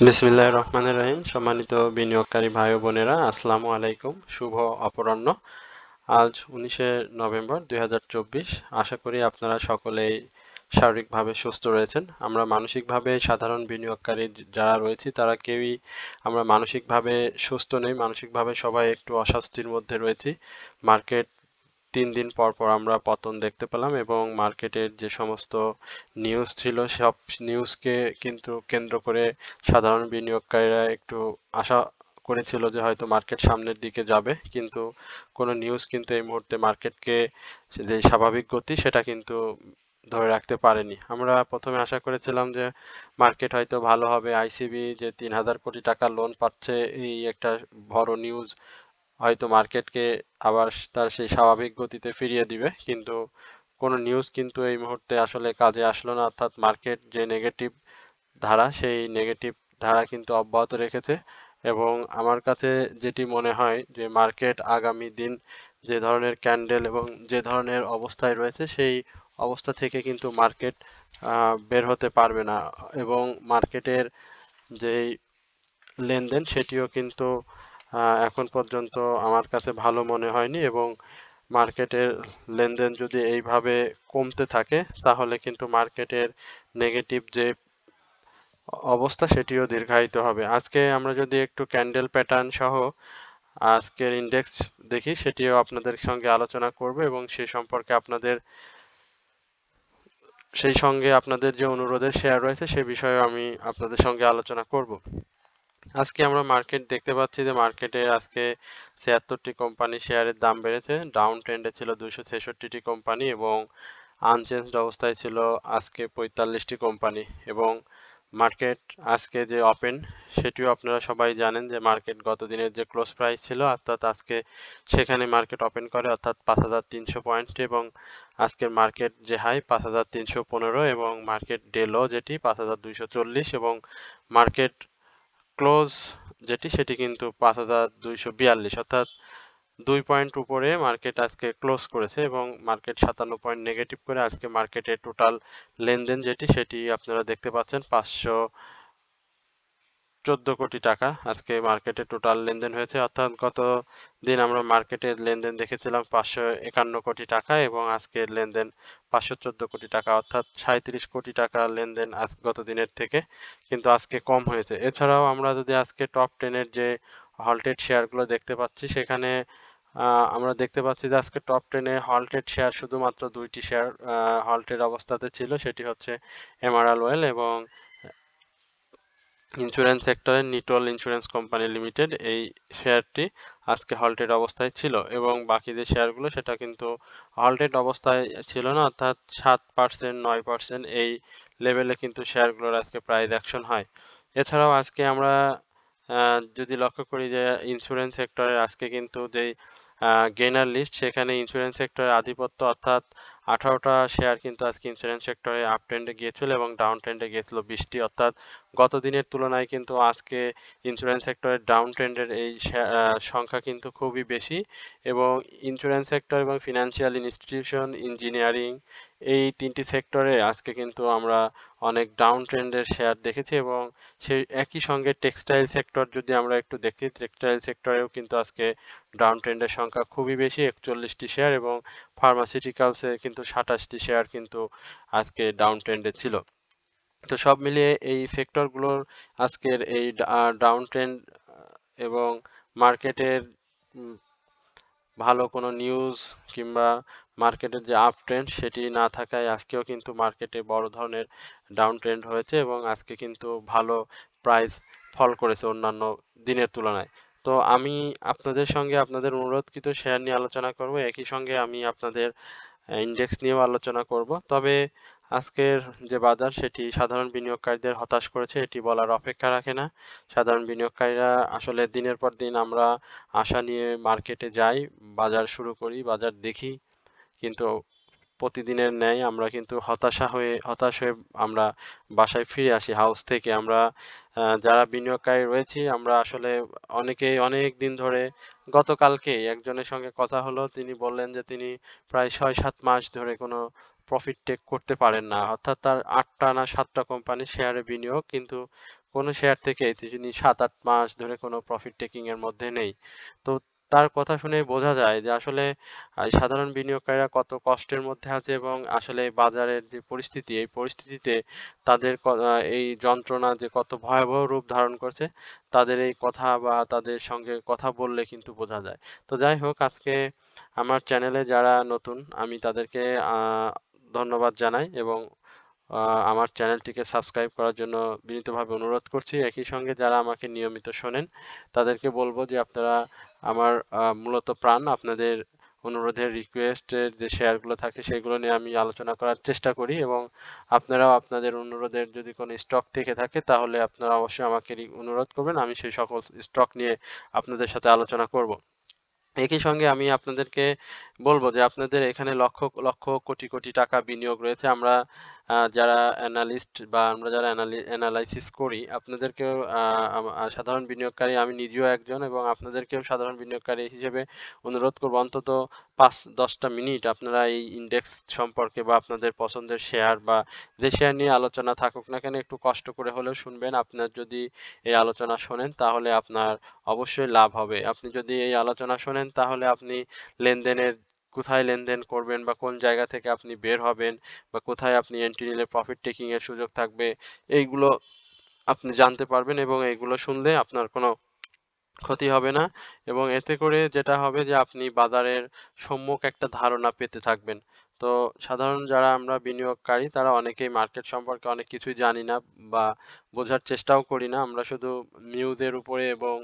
বিসমিল্লাহির রহমানির রহিম। সম্মানিত বিনিয়োগকারী ভাই ও বোনেরা, আসসালামু আলাইকুম। শুভ অপরাহ্ন। আজ 19শে নভেম্বর 2024। আশা করি আপনারা সকলেই শারীরিকভাবে সুস্থ রয়েছেন। আমরা মানসিকভাবে সাধারণ বিনিয়োগকারী যারা রয়েছি তারা কেউই আমরা মানসিকভাবে সুস্থ নেই। মানসিকভাবে সবাই একটু অস্বস্তির মধ্যে রয়েছি। মার্কেট 3 দিন পর পর আমরা পতন দেখতে পেলাম এবং মার্কেটের যে সমস্ত নিউজ ছিল সব নিউজকে কিন্তু কেন্দ্র করে সাধারণ বিনিয়োগকারীরা একটু আশা করেছিল যে হয়তো মার্কেট সামনের দিকে যাবে, কিন্তু কোনো নিউজ কিন্তু এই মুহূর্তে মার্কেটকে যে স্বাভাবিক গতি সেটা কিন্তু ধরে রাখতে পারেনি। আমরা প্রথমে আশা করেছিলাম যে মার্কেট হয়তো ভালো হবে, আইসিবি যে 3,000 কোটি টাকা লোন পাচ্ছে এই একটা বড় নিউজ হয়তো মার্কেটকে আবার তার সেই স্বাভাবিক গতিতে ফিরিয়ে দিবে, কিন্তু কোনো নিউজ কিন্তু এই মুহূর্তে আসলে কাজে আসলো না। অর্থাৎ মার্কেট যে নেগেটিভ ধারা সেই নেগেটিভ ধারা কিন্তু অব্যাহত রেখেছে এবং আমার কাছে যেটি মনে হয় যে মার্কেট আগামী দিন যে ধরনের ক্যান্ডেল এবং যে ধরনের অবস্থায় রয়েছে সেই অবস্থা থেকে কিন্তু মার্কেট বের হতে পারবে না এবং মার্কেটের যেই লেনদেন সেটিও কিন্তু এখন পর্যন্ত আমার কাছে ভালো মনে হয়নি এবং মার্কেটের লেনদেন যদি এইভাবে কমতে থাকে তাহলে কিন্তু মার্কেটের নেগেটিভ যে অবস্থা সেটিও দীর্ঘায়িত হবে। আজকে আমরা যদি একটু ক্যান্ডেল প্যাটার্ন সহ আজকের ইন্ডেক্স দেখি সেটিও আপনাদের সঙ্গে আলোচনা করব এবং সেই সঙ্গে আপনাদের যে অনুরোধের শেয়ার রয়েছে সে বিষয়ে আমি আপনাদের সঙ্গে আলোচনা করব। আজকে আমরা মার্কেট দেখতে পাচ্ছি যে মার্কেটে আজকে 76টি কোম্পানি শেয়ারের দাম বেড়েছে। ডাউন ট্রেন্ডে ছিল 266টি কোম্পানি এবং আনচেঞ্জড অবস্থায় ছিল আজকে 45টি কোম্পানি এবং মার্কেট আজকে যে ওপেন সেটিও আপনারা সবাই জানেন যে মার্কেট গত দিনের যে ক্লোজ প্রাইস ছিল অর্থাৎ আজকে সেখানে মার্কেট ওপেন করে অর্থাৎ 5,300 পয়েন্ট এবং আজকের মার্কেট যে হাই 5,315 এবং মার্কেট ডে লো যেটি 5,240 এবং মার্কেট ক্লোজ যেটি সেটি কিন্তু 5,242 অর্থাৎ 2 পয়েন্ট উপরে মার্কেট আজকে ক্লোজ করেছে এবং মার্কেট 57 পয়েন্ট নেগেটিভ করে আজকে মার্কেটের টোটাল লেনদেন যেটি সেটি আপনারা দেখতে পাচ্ছেন 514 কোটি টাকা আজকে মার্কেটে টোটাল লেনদেন হয়েছে। অর্থাৎ গত দিন আমরা মার্কেটের লেনদেন দেখেছিলাম 551 কোটি টাকা এবং আজকের লেনদেন 514 কোটি টাকা অর্থাৎ 37 কোটি টাকা লেনদেন গত দিনের থেকে কিন্তু আজকে কম হয়েছে। এছাড়াও আমরা যদি আজকে টপ 10-এর যে হল্টেড শেয়ারগুলো দেখতে পাচ্ছি সেখানে আমরা দেখতে পাচ্ছি যে আজকে টপ 10-এ হল্টেড শেয়ার শুধুমাত্র 2টি শেয়ার হল্টেড অবস্থাতে ছিল, সেটি হচ্ছে এমারাল ওয়েল এবং ইন্স্যুরেন্স সেক্টরের নিটল ইন্স্যুরেন্স কোম্পানি লিমিটেড। এই শেয়ারটি আজকে হল্টেড অবস্থায় ছিল এবং বাকি যে শেয়ারগুলো সেটা কিন্তু হল্টেড অবস্থায় ছিল না, অর্থাৎ 7%, 9% এই লেভেলে কিন্তু শেয়ারগুলোর আজকে প্রাইস অ্যাকশন হয়। এছাড়াও আজকে আমরা যদি লক্ষ্য করি যে ইন্স্যুরেন্স সেক্টরের আজকে কিন্তু যেই গেইনার লিস্ট সেখানে ইন্স্যুরেন্স সেক্টরের আধিপত্য অর্থাৎ 18টা শেয়ার কিন্তু আজকে ইন্স্যুরেন্স সেক্টরে আপ ট্রেন্ডে গিয়েছিল এবং ডাউন ট্রেন্ডে গিয়েছিল 20টি অর্থাৎ গত দিনের তুলনায় কিন্তু আজকে ইন্স্যুরেন্স সেক্টরের ডাউন ট্রেন্ডের এই সংখ্যা কিন্তু খুবই বেশি এবং ইন্স্যুরেন্স সেক্টর এবং ফিনান্সিয়াল ইনস্টিটিউশন, ইঞ্জিনিয়ারিং এই 3টি সেক্টরে আজকে কিন্তু আমরা অনেক ডাউন ট্রেন্ডের শেয়ার দেখেছি এবং সেই একই সঙ্গে টেক্সটাইল সেক্টর যদি আমরা একটু দেখি টেক্সটাইল সেক্টরেও কিন্তু আজকে ডাউন ট্রেন্ডের সংখ্যা খুবই বেশি 41টি শেয়ার এবং ফার্মাসিউটিক্যালসে কিন্তু 27টি শেয়ার কিন্তু আজকে ডাউন ট্রেন্ডে ছিল। তো সব মিলিয়ে এই সেক্টরগুলোর আজকের এই ডাউন ট্রেন্ড এবং মার্কেটের ভালো কোনো নিউজ কিংবা মার্কেটের যে আপ ট্রেন্ড সেটি না থাকায় আজকেও কিন্তু মার্কেটে বড় ধরনের ডাউন ট্রেন্ড হয়েছে এবং আজকে কিন্তু ভালো প্রাইস ফল করেছে অন্যান্য দিনের তুলনায়। তো আমি আপনাদের সঙ্গে আপনাদের অনুরোধকৃত শেয়ার নিয়ে আলোচনা করব, একই সঙ্গে আমি আপনাদের ইন্ডেক্স নিয়েও আলোচনা করব। তবে আজকের যে বাজার সেটি সাধারণ বিনিয়োগকারীদের হতাশ করেছে এটি বলার অপেক্ষা রাখে না। সাধারণ বিনিয়োগকারীরা আসলে দিনের পর দিন আমরা আশা নিয়ে মার্কেটে যাই, বাজার শুরু করি, বাজার দেখি, কিন্তু প্রতিদিনের ন্যায় আমরা কিন্তু হতাশ হয়ে আমরা বাসায় ফিরে আসি হাউস থেকে। আমরা যারা বিনিয়োগকারী রয়েছি আমরা আসলে অনেকেই অনেক দিন ধরে গতকালকেই একজনের সঙ্গে কথা হলো, তিনি বললেন যে তিনি প্রায় ৬-৭ মাস ধরে কোনো প্রফিট টেক করতে পারেন না। অর্থাৎ তার 8টা না 7টা কোম্পানির শেয়ারে বিনিয়োগ, কিন্তু কোনো শেয়ার থেকে তিনি 7-8 মাস ধরে কোনো প্রফিট টেকিং এর মধ্যে নেই। তো তার কথা শুনে বোঝা যায় যে আসলে সাধারণ বিনিয়োগকারীরা কত কষ্টের মধ্যে আছে এবং আসলে বাজারের যে পরিস্থিতি, এই পরিস্থিতিতে তাদের এই যন্ত্রণা যে কত ভয়াবহ রূপ ধারণ করছে, তাদের এই কথা বা তাদের সঙ্গে কথা বললে কিন্তু বোঝা যায়। তো যাই হোক, আজকে আমার চ্যানেলে যারা নতুন আমি তাদেরকে আ ধন্যবাদ জানাই এবং আমার চ্যানেলটিকে সাবস্ক্রাইব করার জন্য বিনীতভাবে অনুরোধ করছি। একই সঙ্গে যারা আমাকে নিয়মিত শোনেন, তাদেরকে বলব যে আপনারা আমার মূলত প্রাণ। আপনাদের অনুরোধের রিকোয়েস্টের যে শেয়ারগুলো থাকে সেগুলো নিয়ে আমি আলোচনা করার চেষ্টা করি এবং আপনারাও আপনাদের অনুরোধের যদি কোনো স্টক থেকে থাকে তাহলে আপনারা অবশ্যই আমাকে অনুরোধ করবেন। আমি সেই সকল স্টক নিয়ে আপনাদের সাথে আলোচনা করব। একই সঙ্গে আমি আপনাদেরকে বলব যে আপনাদের এখানে লক্ষ, লক্ষ কোটি, কোটি টাকা বিনিয়োগ রয়েছে। আমরা যারা অ্যানালিস্ট বা আমরা যারা অ্যানালাইসিস করি আপনাদেরকেও সাধারণ বিনিয়োগকারী আমি নিজেও একজন এবং আপনাদেরকেও সাধারণ বিনিয়োগকারী হিসেবে অনুরোধ করব অন্তত ৫-১০ টা মিনিট আপনারা এই ইনডেক্স সম্পর্কে বা আপনাদের পছন্দের শেয়ার বা যে শেয়ার নিয়ে আলোচনা থাকুক না কেন একটু কষ্ট করে হলেও শুনবেন। আপনার যদি এই আলোচনা শোনেন তাহলে আপনার অবশ্যই লাভ হবে। আপনি যদি এই আলোচনা শোনেন তাহলে আপনি লেনদেনের কোথায় লেনদেন করবেন বা কোন জায়গা থেকে আপনি বের হবেন বা কোথায় আপনি এন্ট্রি নিলে প্রফিট টেকিং এর সুযোগ থাকবে এইগুলো আপনি জানতে পারবেন এবং এইগুলো শুনলে আপনার কোনো ক্ষতি হবে না এবং এতে করে যেটা হবে যে আপনি বাজারের সম্যক একটা ধারণা পেতে থাকবেন। তো সাধারণ যারা আমরা বিনিয়োগকারী তারা অনেকেই মার্কেট সম্পর্কে অনেক কিছুই জানি না বা বোঝার চেষ্টাও করি না। আমরা শুধু নিউজের উপরে এবং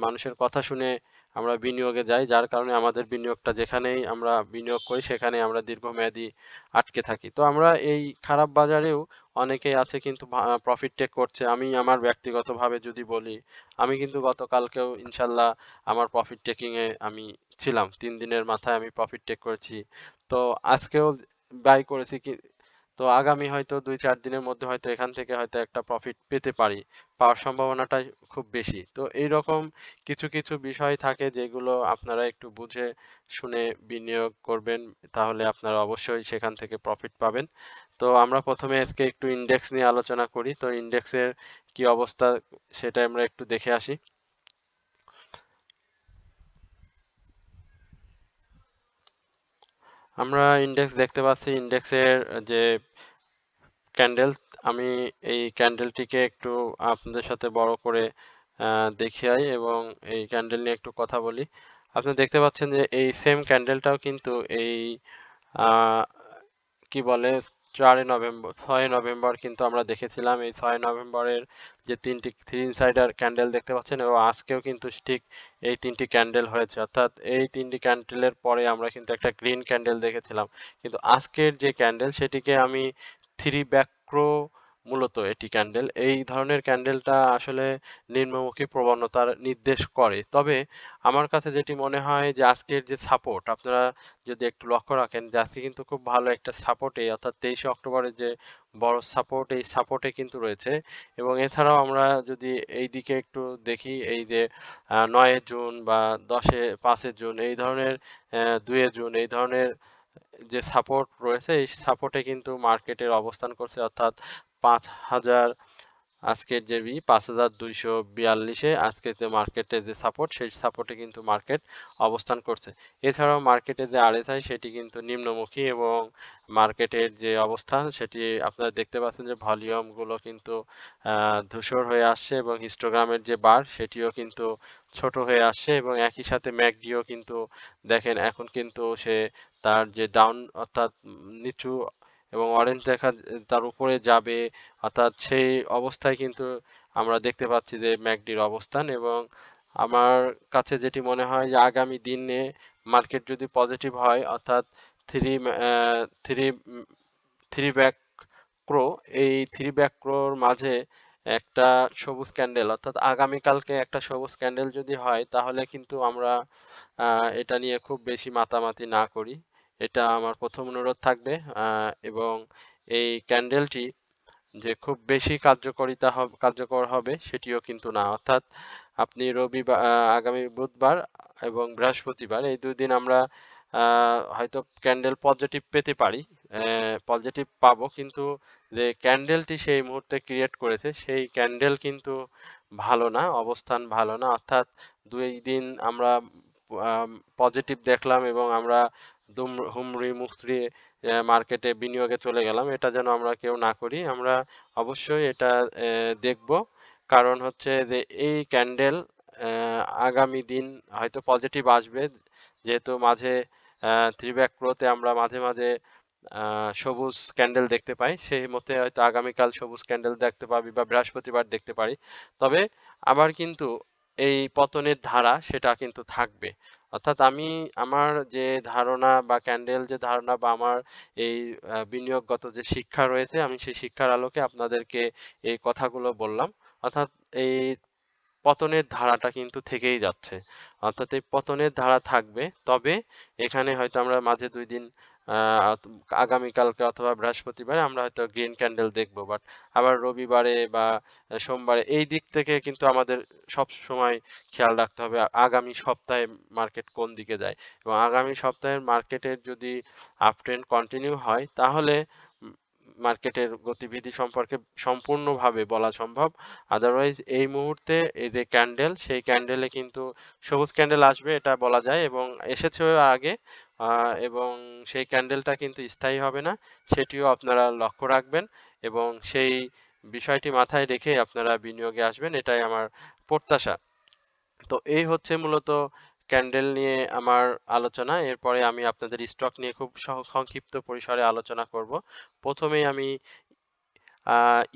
মানুষের কথা শুনে আমরা বিনিয়োগে যাই। যার কারণে আমাদের বিনিয়োগটা যেখানেই আমরা বিনিয়োগ করি সেখানেই আমরা দীর্ঘমেয়াদী আটকে থাকি। তো আমরা এই খারাপ বাজারেও অনেকেই আছে কিন্তু প্রফিট টেক করছে। আমি আমার ব্যক্তিগতভাবে যদি বলি আমি কিন্তু গতকালকেও ইনশাল্লাহ আমার প্রফিট টেকিং এ আমি ছিলাম। ৩ দিনের মাথায় আমি প্রফিট টেক করেছি। তো আজকেও বাই করেছি তো আগামী হয়তো ২-৪ দিনের মধ্যে হয়তো এখান থেকে হয়তো একটা প্রফিট পেতে পারি। পাওয়ার সম্ভাবনাটাই খুব বেশি। তো এইরকম কিছু, কিছু বিষয় থাকে যেগুলো আপনারা একটু বুঝে শুনে বিনিয়োগ করবেন। তাহলে আপনারা অবশ্যই সেখান থেকে প্রফিট পাবেন। তো আমরা ১ম এ আজকে একটু ইনডেক্স নিয়ে আলোচনা করি। তো ইনডেক্সের কি অবস্থা সেটা আমরা একটু দেখে আসি। আমরা ইনডেক্স দেখতে পাচ্ছি ইনডেক্সের যে ক্যান্ডেল আমি এই ক্যান্ডেলটিকে একটু আপনাদের সাথে বড় করে দেখাই এবং এই ক্যান্ডেল নিয়ে একটু কথা বলি। আপনি দেখতে পাচ্ছেন যে এই সেম ক্যান্ডেলটাও কিন্তু এই আহ, কি বলে ৬ নভেম্বর কিন্তু আমরা দেখেছিলাম এই ৬ নভেম্বরের যে তিনটি থ্রি ইনসাইডার ক্যান্ডেল দেখতে পাচ্ছেন এবং আজকেও কিন্তু ঠিক এই তিনটি ক্যান্ডেল হয়েছে অর্থাৎ এই তিনটি ক্যান্ডেলের পরে আমরা কিন্তু একটা গ্রিন ক্যান্ডেল দেখেছিলাম কিন্তু আজকের যে ক্যান্ডেল সেটিকে আমি থ্রি ব্যাক্রো মূলত এটি ক্যান্ডেল এই ধরনের ক্যান্ডেলটা আসলে নিম্নমুখী প্রবণতার নির্দেশ করে তবে আমার কাছে যেটি মনে হয় যে আজকের যে সাপোর্ট আপনারা যদি একটু লক্ষ্য রাখেন যে আজকে কিন্তু খুব ভালো একটা সাপোর্টে অর্থাৎ 23শে অক্টোবরের যে বড় সাপোর্ট এই সাপোর্টে কিন্তু রয়েছে এবং এছাড়াও আমরা যদি এই দিকে একটু দেখি এই যে 9 জুন বা 5 জুন এই ধরনের 2 জুন এই ধরনের যে সাপোর্ট রয়েছে এই সাপোর্টে কিন্তু মার্কেটের অবস্থান করছে অর্থাৎ 5000 আজকের যে 5242 আজকে যে মার্কেটে যে সাপোর্ট সেই সাপোর্টে কিন্তু মার্কেট অবস্থান করছে এছাড়াও মার্কেটে যে আরএসআই সেটি কিন্তু নিম্নমুখী এবং মার্কেটের যে অবস্থান সেটি আপনারা দেখতে পাচ্ছেন যে ভলিউম গুলো কিন্তু ধূসর হয়ে আসছে এবং হিস্টোগ্রামের যে বার সেটিও কিন্তু ছোট হয়ে আসছে এবং একই সাথে ম্যাকডিও কিন্তু দেখেন এখন কিন্তু সে তার যে ডাউন অর্থাৎ নিচু এবং অরেঞ্জ তার উপরে যাবে অর্থাৎ সেই অবস্থায় কিন্তু আমরা দেখতে পাচ্ছি যে ম্যাকডির অবস্থান এবং আমার কাছে যেটি মনে হয় যে আগামী দিনে মার্কেট যদি পজিটিভ হয় অর্থাৎ থ্রি থ্রি থ্রি ব্যাক ক্রো এই থ্রি ব্যাক ক্রোর মাঝে একটা সবুজ ক্যান্ডেল অর্থাৎ আগামীকালকে একটা সবুজ ক্যান্ডেল যদি হয় তাহলে কিন্তু আমরা এটা নিয়ে খুব বেশি মাতামাতি না করি এটা আমার প্রথম অনুরোধ থাকবে এবং এই ক্যান্ডেলটি যে খুব বেশি কার্যকর হবে সেটিও কিন্তু না অর্থাৎ আপনি আগামী বুধবার এবং বৃহস্পতিবার এই 2 দিন আমরা হয়তো ক্যান্ডেল পজিটিভ পেতে পারি, পজিটিভ পাবো, কিন্তু যে ক্যান্ডেলটি সেই মুহূর্তে ক্রিয়েট করেছে সেই ক্যান্ডেল কিন্তু ভালো না, অবস্থান ভালো না। অর্থাৎ 2 দিন আমরা পজিটিভ দেখলাম এবং আমরা হুমড়ি মুচড়ে মার্কেটে বিনিয়োগে চলে গেলাম। এটা যেন আমরা কেউ না করি। আমরা অবশ্যই এটা দেখব। কারণ হচ্ছে যে এই ক্যান্ডেল আগামী দিন হয়তো পজিটিভ আসবে, যেহেতু মাঝে থ্রি ব্যাক ক্রোতে আমরা মাঝে মাঝে সবুজ ক্যান্ডেল দেখতে পাই, সেই মতে হয়তো আগামীকাল সবুজ ক্যান্ডেল দেখতে পাবি বা বৃহস্পতিবার দেখতে পারি। তবে আবার কিন্তু এই পতনের ধারা সেটা কিন্তু থাকবে। অর্থাৎ আমি আমার যে ধারণা বা ক্যান্ডেল যে ধারণা বা আমার এই বিনিয়োগগত যে শিক্ষা রয়েছে, আমি সেই শিক্ষার আলোকে আপনাদেরকে এই কথাগুলো বললাম। অর্থাৎ এই পতনের ধারাটা কিন্তু থেকেই যাচ্ছে। অর্থাৎ এই পতনের ধারা থাকবে। তবে এখানে হয়তো আমরা মাঝে 2 দিন আগামীকালকে অথবা বৃহস্পতিবারে আমরা হয়তো গ্রিন ক্যান্ডেল দেখব। বাট আবার রবিবারে বা সোমবারে এই দিক থেকে কিন্তু আমাদের সবসময় খেয়াল রাখতে হবে আগামী সপ্তাহে মার্কেট কোন দিকে যায়। এবং আগামী সপ্তাহের মার্কেটের যদি আপট্রেন্ড কন্টিনিউ হয়, তাহলে উম মার্কেটের গতিবিধি সম্পর্কে সম্পূর্ণভাবে বলা সম্ভব। আদারওয়াইজ এই মুহূর্তে এই যে ক্যান্ডেল, সেই ক্যান্ডেলে কিন্তু সবুজ ক্যান্ডেল আসবে এটা বলা যায় এবং এসেছেও আগে, এবং সেই ক্যান্ডেলটা কিন্তু স্থায়ী হবে না, সেটিও আপনারা লক্ষ্য রাখবেন এবং সেই বিষয়টি মাথায় রেখে আপনারা বিনিয়োগে আসবেন, এটাই আমার প্রত্যাশা। তো এই হচ্ছে মূলত ক্যান্ডেল নিয়ে আমার আলোচনা। এরপরে আমি আপনাদের স্টক নিয়ে খুব সংক্ষিপ্ত পরিসরে আলোচনা করব। প্রথমেই আমি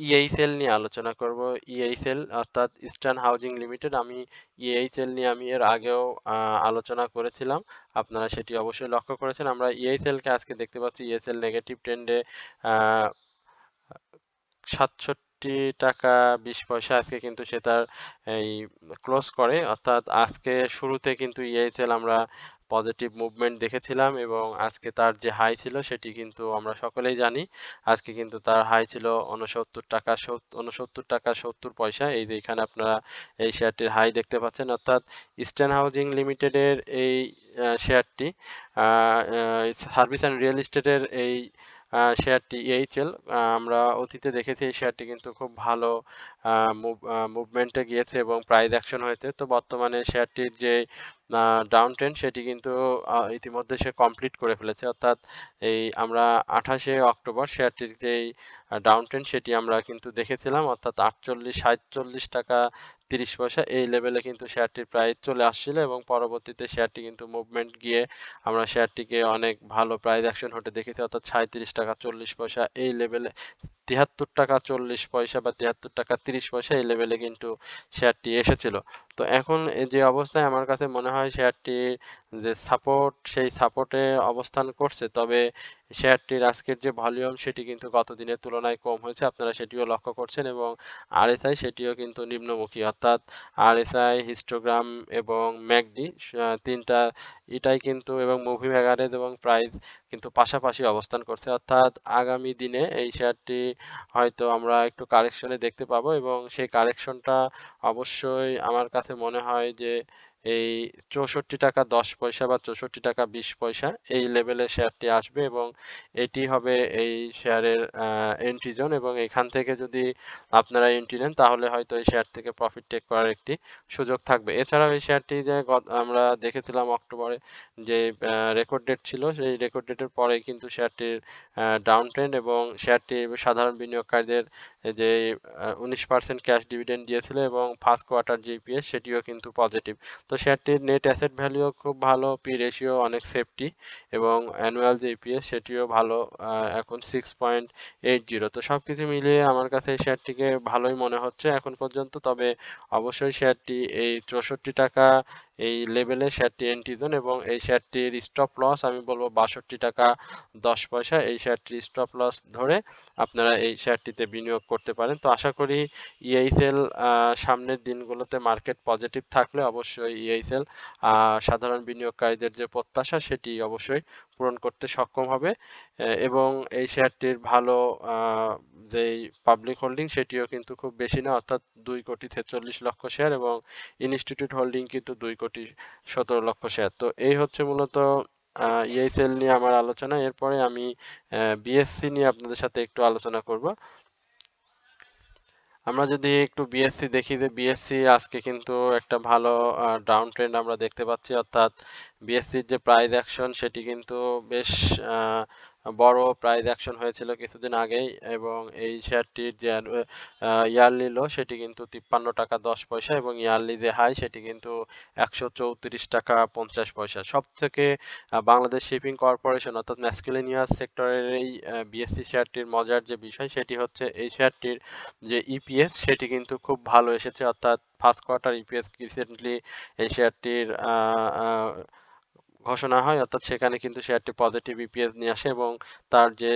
ইএইচএল নিয়ে আলোচনা করব। ইএইচএল অর্থাৎ ইস্টার্ন হাউজিং লিমিটেড। আমি ইএইচএল নিয়ে আমি এর আগেও আলোচনা করেছিলাম। আপনারা সেটি অবশ্যই লক্ষ্য করেছেন। আমরা ইএইচএল কে আজকে দেখতে পাচ্ছি ইএইচএল নেগেটিভ ট্রেন্ডে আহ ৬৭ টাকা ২০ পয়সা আজকে কিন্তু সে তার এই ক্লোজ করে। অর্থাৎ আজকে শুরুতে কিন্তু ইএইচএল আমরা পজিটিভ মুভমেন্ট দেখেছিলাম এবং আজকে তার যে হাই ছিল সেটি কিন্তু আমরা সকলেই জানি। আজকে কিন্তু তার হাই ছিল ৬৯ টাকা ৭০ পয়সা। এই যে এখানে আপনারা এই শেয়ারটির হাই দেখতে পাচ্ছেন। অর্থাৎ ইস্টার্ন হাউজিং লিমিটেডের এই শেয়ারটি সার্ভিস অ্যান্ড রিয়েল এস্টেটের এই শেয়ারটি ইএইচএল, আমরা অতীতে দেখেছি এই শেয়ারটি কিন্তু খুব ভালো মুভমেন্টে গিয়েছে এবং প্রাইস অ্যাকশন হয়েছে। তো বর্তমানে শেয়ারটির যে ডাউন ট্রেন্ড সেটি কিন্তু ইতিমধ্যে সে কমপ্লিট করে ফেলেছে। অর্থাৎ এই আমরা ২৮শে অক্টোবর শেয়ারটির যেই ডাউন ট্রেন্ড সেটি আমরা কিন্তু দেখেছিলাম। অর্থাৎ ৪৮ ৪৭ টাকা ৩০ পয়সা এই লেভেলে কিন্তু শেয়ারটির প্রাইস চলে আসছিল এবং পরবর্তীতে শেয়ারটি কিন্তু মুভমেন্ট গিয়ে আমরা শেয়ারটিকে অনেক ভালো প্রাইস অ্যাকশন হতে দেখেছি। অর্থাৎ ৩৭ টাকা ৪০ পয়সা এই লেভেলে, ৭৩ টাকা ৪০ পয়সা বা ৭৩ টাকা ৩০ পয়সা এই লেভেলে কিন্তু শেয়ারটি এসেছিল। তো এখন এই যে অবস্থায় আমার কাছে মনে হয় শেয়ারটি যে সাপোর্ট, সেই সাপোর্টে অবস্থান করছে। তবে শেয়ারটির আজকের যে ভলিউম সেটি কিন্তু গত দিনের তুলনায় কম হয়েছে, আপনারা সেটিও লক্ষ্য করছেন এবং আরএসআই সেটিও কিন্তু নিম্নমুখী। অর্থাৎ আরএসআই, হিস্টোগ্রাম এবং ম্যাকডি তিনটা এটাই কিন্তু এবং মুভি অ্যাভারেজ এবং প্রাইস কিন্তু পাশাপাশি অবস্থান করছে। অর্থাৎ আগামী দিনে এই শেয়ারটি হয়তো আমরা একটু কারেকশনে দেখতে পাবো এবং সেই কারেকশনটা অবশ্যই আমার কাছে মনে হয় যে এই ৬৪ টাকা ১০ পয়সা বা ৬৪ টাকা ২০ পয়সা এই লেভেলে শেয়ারটি আসবে এবং এটি হবে এই শেয়ারের এন্ট্রি জোন এবং এখান থেকে যদি আপনারা এন্ট্রি নেন তাহলে হয়তো এই শেয়ার থেকে প্রফিট টেক করার একটি সুযোগ থাকবে। এছাড়াও এই শেয়ারটি যে আমরা দেখেছিলাম অক্টোবরে যে রেকর্ড ডেট ছিল, সেই রেকর্ড ডেটের পরে কিন্তু শেয়ারটির ডাউন ট্রেন্ড এবং শেয়ারটি সাধারণ বিনিয়োগকারীদের যে ১৯% ক্যাশ ডিভিডেন্ড দিয়েছিল এবং ফার্স্ট কোয়ার্টার যে ইপিএস সেটিও কিন্তু পজিটিভ। তো শেয়ারটির নেট অ্যাসেট ভ্যালুও খুব ভালো, পি রেশিও অনেক সেফটি এবং অ্যানুয়াল যে ইপিএস সেটিও ভালো, এখন 6.80। তো সবকিছু মিলিয়ে আমার কাছে এই শেয়ারটিকে ভালোই মনে হচ্ছে এখন পর্যন্ত। তবে অবশ্যই শেয়ারটি এই ৬৪ টাকা এই লেভেলে শেয়ারটি এন্ট্রি জোন এবং এই শেয়ারটির স্টপ লস আমি বলবো ৬২ টাকা ১০ পয়সা। এই শেয়ারটির স্টপ লস ধরে আপনারা এই শেয়ারটিতে বিনিয়োগ করতে পারেন। তো আশা করি ইএইচএল সামনের দিনগুলোতে মার্কেট পজিটিভ থাকলে অবশ্যই ইএইচএল সাধারণ বিনিয়োগকারীদের যে প্রত্যাশা সেটি অবশ্যই পূরণ করতে সক্ষম হবে এবং এই শেয়ারটির ভালো যেই পাবলিক হোল্ডিং সেটিও কিন্তু খুব বেশি না, অর্থাৎ ২,৪৬,০০,০০০ শেয়ার এবং ইনস্টিটিউট হোল্ডিং কিন্তু ২,১৭,০০,০০০ শেয়ার। তো এই হচ্ছে মূলত ইএসএল নিয়ে আমার আলোচনা। এরপরে আমি বিএসসি নিয়ে আপনাদের সাথে একটু আলোচনা করব। আমরা যদি একটু বিএসসি দেখি, যে বিএসসি আজকে কিন্তু একটা ভালো ডাউন ট্রেন্ড আমরা দেখতে পাচ্ছি, অর্থাৎ বিএসসির যে প্রাইস অ্যাকশন সেটি কিন্তু বেশ আহ, বড় প্রাইস অ্যাকশন হয়েছিল কিছুদিন আগেই, এবং এই শেয়ারটির যে ইয়ারলি লো সেটি কিন্তু 53 টাকা 10 পয়সা, এবং ইয়ারলি যে হাই সেটি কিন্তু 134 টাকা 50 পয়সা। সব থেকে বাংলাদেশ শিপিং কর্পোরেশন অর্থাৎ ম্যাসকুলিনিয়াস সেক্টরের এই বিএসসি শেয়ারটির মজার যে বিষয় সেটি হচ্ছে এই শেয়ারটির যে ইপিএস সেটি কিন্তু খুব ভালো এসেছে, অর্থাৎ ফার্স্ট কোয়ার্টার ইপিএস রিসেন্টলি এই শেয়ারটির ঘোষণা হয়, অর্থাৎ সেখানে কিন্তু শেয়ারটি পজিটিভ ইপিএস নিয়ে আসে, এবং তার যে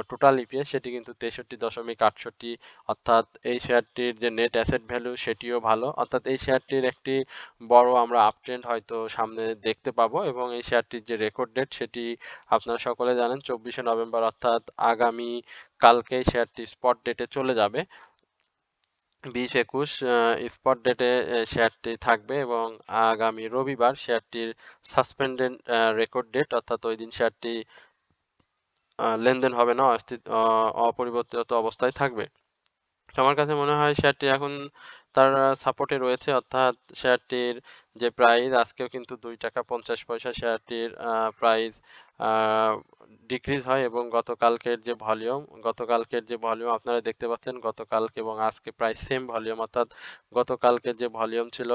টোটাল ইপিএস সেটি কিন্তু 63.68, অর্থাৎ এই শেয়ারটির যে নেট অ্যাসেট ভ্যালু সেটিও ভালো, অর্থাৎ এই শেয়ারটির একটি বড় আমরা আপট্রেন্ড হয়তো সামনে দেখতে পাবো। এবং এই শেয়ারটির যে রেকর্ড ডেট সেটি আপনারা সকলে জানেন 24শে নভেম্বর, অর্থাৎ আগামী কালকে শেয়ারটি স্পট ডেটে চলে যাবে। 20-21 স্পট ডেটে শেয়ারটি থাকবে, এবং আগামী রবিবার শেয়ারটির সাসপেন্ডেড রেকর্ড ডেট, অর্থাৎ ওই দিন শেয়ারটি লেনদেন হবে না, অপরিবর্তিত অবস্থায় থাকবে। তো আমার কাছে মনে হয় শেয়ারটি এখন তার সাপোর্টে রয়েছে, অর্থাৎ শেয়ারটির যে প্রাইস আজকেও কিন্তু 2 টাকা 50 পয়সা শেয়ারটির প্রাইস ডিক্রিজ হয়, এবং গতকালকের যে ভলিউম আপনারা দেখতে পাচ্ছেন, গতকালকে এবং আজকে প্রায় সেম ভলিউম, অর্থাৎ গতকালকের যে ভলিউম ছিল